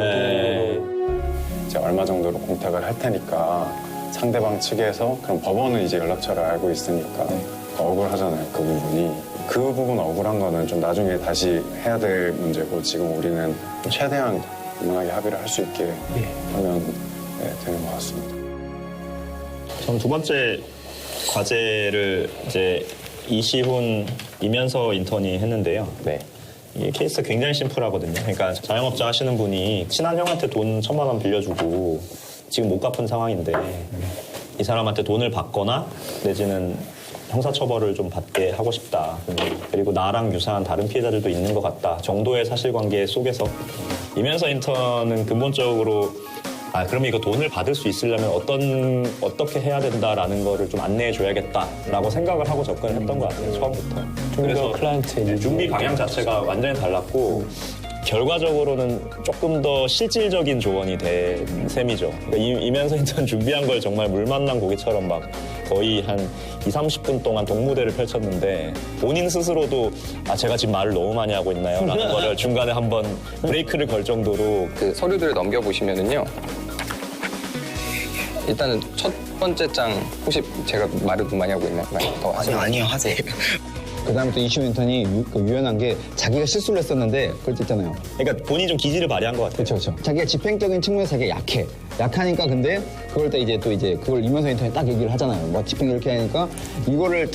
[SPEAKER 19] 이제 얼마 정도로 공탁을 할 테니까 상대방 측에서 그럼 법원은 이제 연락처를 알고 있으니까 억울하잖아요. 그 부분이. 그 부분 억울한 거는 좀 나중에 다시 해야 될 문제고 지금 우리는 최대한 무난하게 합의를 할 수 있게 하면 되는 것 같습니다.
[SPEAKER 2] 전 두 번째 과제를 이제 이시훈, 이면서 인턴이 했는데요. 이 케이스가 굉장히 심플하거든요. 그러니까 자영업자 하시는 분이 친한 형한테 돈 1,000만 원 빌려주고 지금 못 갚은 상황인데 이 사람한테 돈을 받거나 내지는 형사처벌을 좀 받게 하고 싶다. 그리고 나랑 유사한 다른 피해자들도 있는 것 같다. 정도의 사실관계 속에서 이면서 인턴은 근본적으로 그러면 이거 돈을 받을 수 있으려면 어떻게 해야 된다라는 거를 좀 안내해 줘야겠다라고 생각을 하고 접근을 했던 것 같아요, 처음부터. 그래서 클라이언트 준비 방향 자체가 완전히 달랐고 결과적으로는 조금 더 실질적인 조언이 된 셈이죠. 그러니까 이면서 인턴 준비한 걸 정말 물 만난 고기처럼 막 거의 한 20-30분 동안 동무대를 펼쳤는데 본인 스스로도 제가 지금 말을 너무 많이 하고 있나요? 라는 거를 중간에 한번 브레이크를 걸 정도로
[SPEAKER 1] 그 서류들을 넘겨보시면은요. 일단은 첫 번째 장 혹시 제가 말을 너무 많이 하고 있나요? 더 하세요.
[SPEAKER 5] 아니요, 하세요.
[SPEAKER 7] 그 다음에 또 이시훈 인턴이 유연한 게 자기가 실수를 했었는데 그걸 있잖아요.
[SPEAKER 2] 그러니까 본인이 좀 기질을 발휘한 것 같아요.
[SPEAKER 7] 그렇죠. 자기가 집행적인 측면에서 자기가 약해. 약하니까 근데 그걸 그걸 이면서 인턴이 딱 얘기를 하잖아요. 뭐 집행 이렇게 하니까 이거를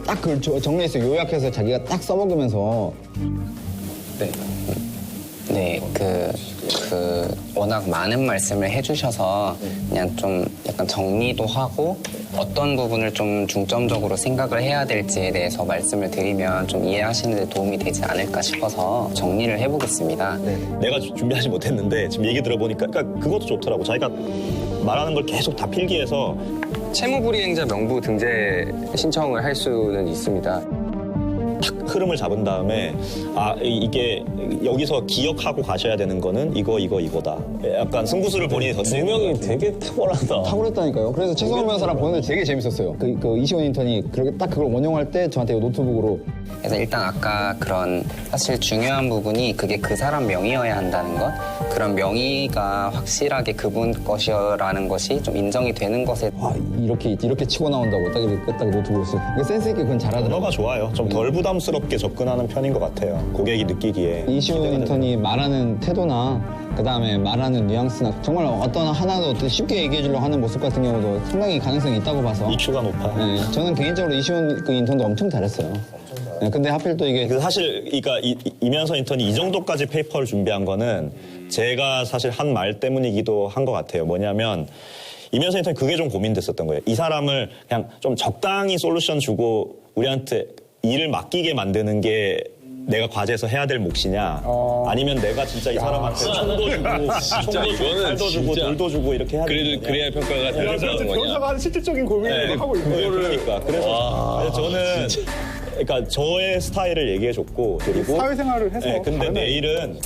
[SPEAKER 7] 딱 그걸 정리해서 요약해서 자기가 딱 써먹으면서
[SPEAKER 5] 워낙 많은 말씀을 해주셔서 그냥 좀 약간 정리도 하고 어떤 부분을 좀 중점적으로 생각을 해야 될지에 대해서 말씀을 드리면 좀 이해하시는 데 도움이 되지 않을까 싶어서 정리를 해보겠습니다.
[SPEAKER 2] 내가 준비하지 못했는데 지금 얘기 들어보니까 그것도 좋더라고. 자기가 말하는 걸 계속 다 필기해서
[SPEAKER 1] 채무불이행자 명부 등재 신청을 할 수는 있습니다.
[SPEAKER 2] 탁 흐름을 잡은 다음에 이게 여기서 기억하고 가셔야 되는 거는 이거다. 약간 승부수를 본인이 던지는 두 명이 되게 탁월하다.
[SPEAKER 7] 탁월했다니까요. 그래서 최성원 변호사랑 보는 게 되게 재밌었어요. 그 이시훈 인턴이 그렇게 딱 그걸 원용할 때 저한테 노트북으로
[SPEAKER 5] 그래서 일단 아까 그런 사실 중요한 부분이 그게 그 사람 명의여야 한다는 것, 그런 명의가 확실하게 그분 것이라는 것이 좀 인정이 되는 것에
[SPEAKER 7] 이렇게 치고 나온다고 딱 노트북으로 쓰. 센스 있게 그건 잘하더라고요.
[SPEAKER 2] 언어가 좋아요. 좀 덜 부담스럽게 접근하는 편인 것 같아요. 고객이 느끼기에.
[SPEAKER 7] 이시훈 인턴이 말하는 태도나 그다음에 말하는 뉘앙스나 정말 어떤 하나도 쉽게 얘기해 주려고 하는 모습 같은 경우도 상당히 가능성이 있다고 봐서
[SPEAKER 2] EQ가 높아.
[SPEAKER 7] 저는 개인적으로 이시훈 인턴도 엄청 잘했어요. 근데 하필 또 이게
[SPEAKER 2] 사실 그러니까 이면서 인턴이 이 정도까지 페이퍼를 준비한 거는 제가 사실 한 말 때문이기도 한 것 같아요. 뭐냐면 이면서 인턴이 그게 좀 고민됐었던 거예요. 이 사람을 그냥 좀 적당히 솔루션 주고 우리한테 일을 맡기게 만드는 게 내가 과제에서 해야 될 몫이냐 아니면 내가 진짜 이 사람한테 총도 주고 칼도 주고 돌도 주고 이렇게 해야 되는 거냐.
[SPEAKER 20] 그래야 평가가 되는 거냐.
[SPEAKER 13] 변호사가 실질적인 고민을 하고 있는
[SPEAKER 2] 그러니까 그래서 저는 그러니까 저의 스타일을 얘기해줬고 그리고
[SPEAKER 13] 사회생활을 해서
[SPEAKER 2] 근데 내일은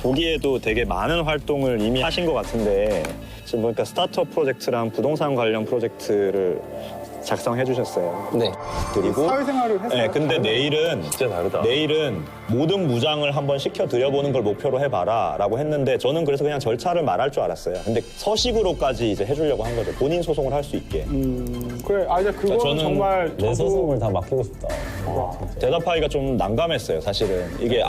[SPEAKER 2] 보기에도 되게 많은 활동을 이미 하신 것 같은데 지금 보니까 스타트업 프로젝트랑 부동산 관련 프로젝트를 작성해 주셨어요.
[SPEAKER 1] 네.
[SPEAKER 2] 드리고
[SPEAKER 13] 사회생활을 해서.
[SPEAKER 2] 네, 근데 내일은
[SPEAKER 20] 진짜 다르다.
[SPEAKER 2] 내일은 모든 무장을 한번 시켜 드려보는 걸 목표로 해봐라라고 했는데 저는 그래서 그냥 절차를 말할 줄 알았어요. 근데 서식으로까지 이제 해주려고 한 거죠. 본인 소송을 할 수 있게.
[SPEAKER 13] 그래, 이제 그거는
[SPEAKER 2] 저는
[SPEAKER 13] 정말
[SPEAKER 21] 내 소송을 다 맡기고 싶다.
[SPEAKER 2] 대답하기가 좀 난감했어요. 사실은 이게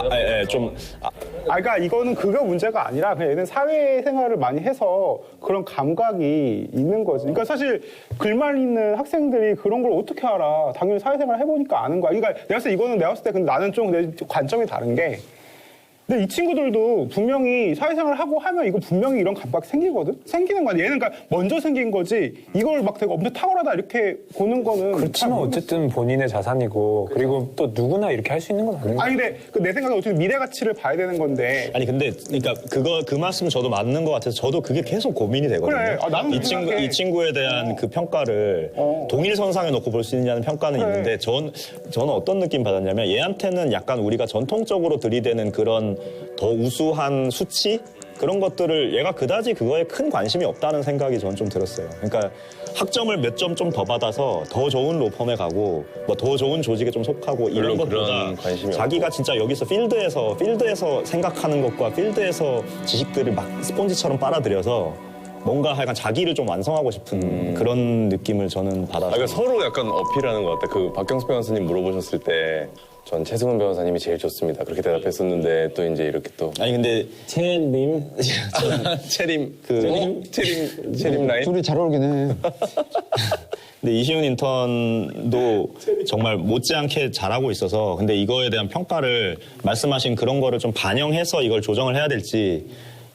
[SPEAKER 13] 그러니까 이거는 그거 문제가 아니라 그냥 얘는 사회생활을 많이 해서 그런 감각이 있는 거지. 그러니까 사실 글만 있는 학생들이 그런 걸 어떻게 알아? 당연히 사회생활 해보니까 아는 거야. 그러니까 내가 봤을 때 이거는 내가 봤을 때 근데 나는 좀 내 관점이 다른 게 근데 이 친구들도 분명히 사회생활을 하고 하면 이거 분명히 이런 감각이 생기거든? 생기는 거야. 얘는 그러니까 먼저 생긴 거지 이걸 막 되게 엄청 탁월하다 이렇게 보는 거는
[SPEAKER 21] 그렇지만 어쨌든 본인의 자산이고 그리고 또 누구나 이렇게 할 수 있는 건 아니고.
[SPEAKER 13] 아니 근데 내 생각에 어쨌든 미래 가치를 봐야 되는 건데
[SPEAKER 2] 아니 근데 그러니까 그 말씀 저도 맞는 것 같아서 저도 그게 계속 고민이 되거든요.
[SPEAKER 13] 그래. 나는
[SPEAKER 2] 이 친구에 대한 그 평가를 동일선상에 놓고 볼 수 있느냐는 평가는
[SPEAKER 13] 그래.
[SPEAKER 2] 있는데 저는 어떤 느낌 받았냐면 얘한테는 약간 우리가 전통적으로 들이대는 그런 더 우수한 수치 그런 것들을 얘가 그다지 그거에 큰 관심이 없다는 생각이 저는 좀 들었어요. 그러니까 학점을 몇 점 좀 더 받아서 더 좋은 로펌에 가고 뭐 더 좋은 조직에 좀 속하고 이런 것보다 자기가 진짜 여기서 필드에서 생각하는 것과 필드에서 지식들을 막 스폰지처럼 빨아들여서 뭔가 하여간 자기를 좀 완성하고 싶은 그런 느낌을 저는 받았어요.
[SPEAKER 20] 그러니까 서로 약간 어필하는 것 같아. 그 박경수 변호사님 물어보셨을 때 전 최승훈 변호사님이 제일 좋습니다. 그렇게 대답했었는데 또 이제 이렇게 또
[SPEAKER 2] 아니 근데
[SPEAKER 21] 채님
[SPEAKER 20] 채림 라인
[SPEAKER 7] 둘이 잘 어울리긴 해.
[SPEAKER 2] 근데 이시훈 인턴도 정말 못지않게 잘하고 있어서 근데 이거에 대한 평가를 말씀하신 그런 거를 좀 반영해서 이걸 조정을 해야 될지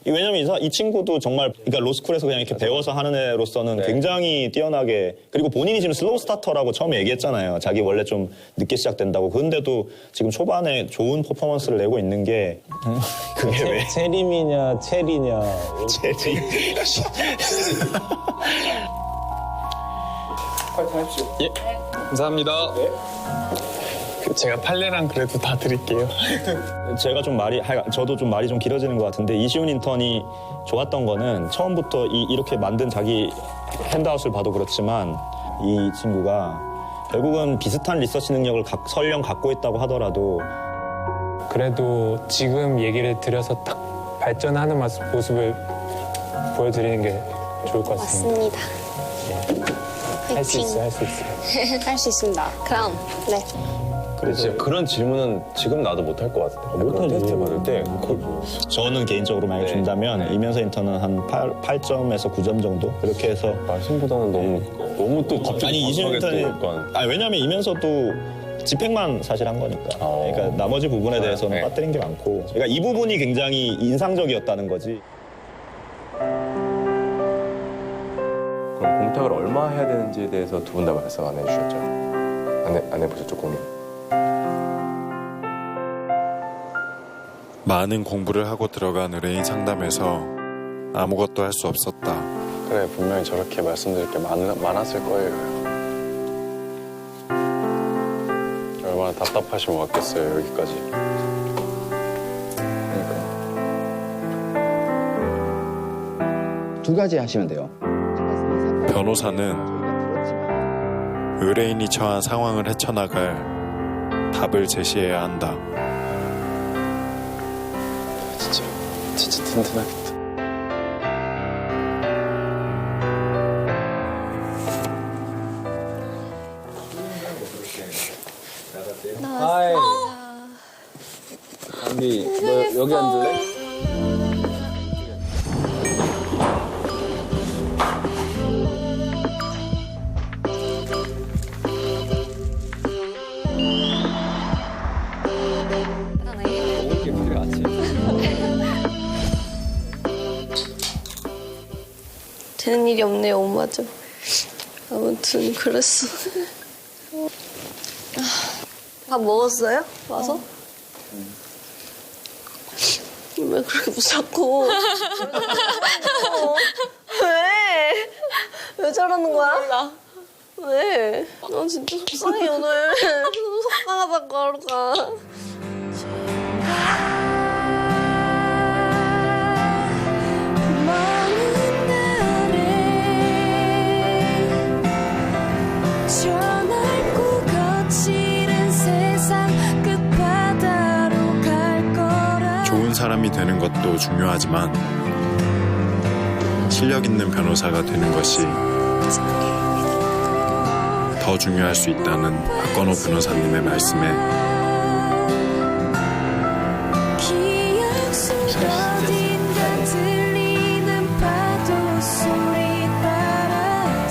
[SPEAKER 2] 왜냐면 이 친구도 정말 그러니까 로스쿨에서 그냥 이렇게 배워서 하는 애로서는 굉장히 뛰어나게 그리고 본인이 지금 슬로우 스타터라고 처음에 얘기했잖아요. 자기 원래 좀 늦게 시작된다고. 그런데도 지금 초반에 좋은 퍼포먼스를 내고 있는 게 그게 왜?
[SPEAKER 21] 체림이냐 체리냐.
[SPEAKER 2] 체리.
[SPEAKER 13] 파이팅하십시오.
[SPEAKER 21] 예. 감사합니다. 제가 판례랑 그래도 다 드릴게요.
[SPEAKER 2] 제가 좀 저도 좀 말이 좀 길어지는 것 같은데 이시훈 인턴이 좋았던 거는 처음부터 이렇게 만든 자기 핸드아웃을 봐도 그렇지만 이 친구가 결국은 비슷한 리서치 능력을 설령 갖고 있다고 하더라도
[SPEAKER 21] 그래도 지금 얘기를 드려서 딱 발전하는 모습을 보여드리는 게 좋을 것 같습니다.
[SPEAKER 6] 맞습니다.
[SPEAKER 21] 할 수 있어요, 할 수 있어요.
[SPEAKER 6] 할 수 있습니다. 그럼 네.
[SPEAKER 20] 근데 진짜 그런 질문은 지금 나도 못할 것 같아. 못할 테스트 받을 때
[SPEAKER 2] 저는 개인적으로 만약에 준다면 이면서 인턴은 한 8점에서 9점 정도 그렇게 해서
[SPEAKER 20] 말씀보다는 너무 또 갑자기
[SPEAKER 2] 아니 이시훈 인턴이 왜냐면 이면서도 집행만 사실 한 거니까 그러니까 나머지 부분에 대해서는 빠뜨린 게 많고 그러니까 이 부분이 굉장히 인상적이었다는 거지.
[SPEAKER 22] 그럼 공탁을 얼마 해야 되는지에 대해서 두 분 다 말씀 안 해주셨죠? 안 해보셨죠, 고민?
[SPEAKER 23] 많은 공부를 하고 들어간 의뢰인 상담에서 아무것도 할 수 없었다.
[SPEAKER 19] 그래, 분명히 저렇게 말씀드릴 게 많았을 거예요. 얼마나 답답하시면 왔겠어요, 여기까지.
[SPEAKER 7] 두 가지 하시면 돼요.
[SPEAKER 23] 변호사는 의뢰인이 처한 상황을 헤쳐나갈 답을 제시해야 한다.
[SPEAKER 19] 진짜 든든하겠다.
[SPEAKER 9] 하이. 안비, 너 여기 앉을래?
[SPEAKER 6] 되는 일이 없네요, 엄마죠. 아무튼 그랬어. 밥 먹었어요? 와서? 왜 그렇게 무섭고? 왜? 왜 저러는 거야? 몰라. 왜? 나 진짜 속상해 오늘. 속상하다고 하러 가.
[SPEAKER 8] 저 낡고
[SPEAKER 23] 좋은 사람이 되는 것도 중요하지만 실력 있는 변호사가 되는 것이 더 중요할 수 있다는 박건호 변호사님의 말씀에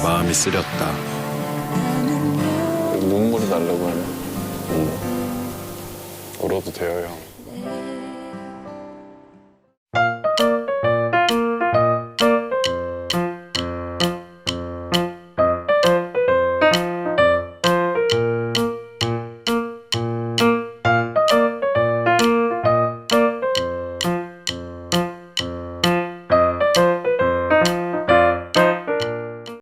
[SPEAKER 23] 마음이 쓰렸다.
[SPEAKER 19] 눈물이 나려고 하네. 울어도 돼요, 형.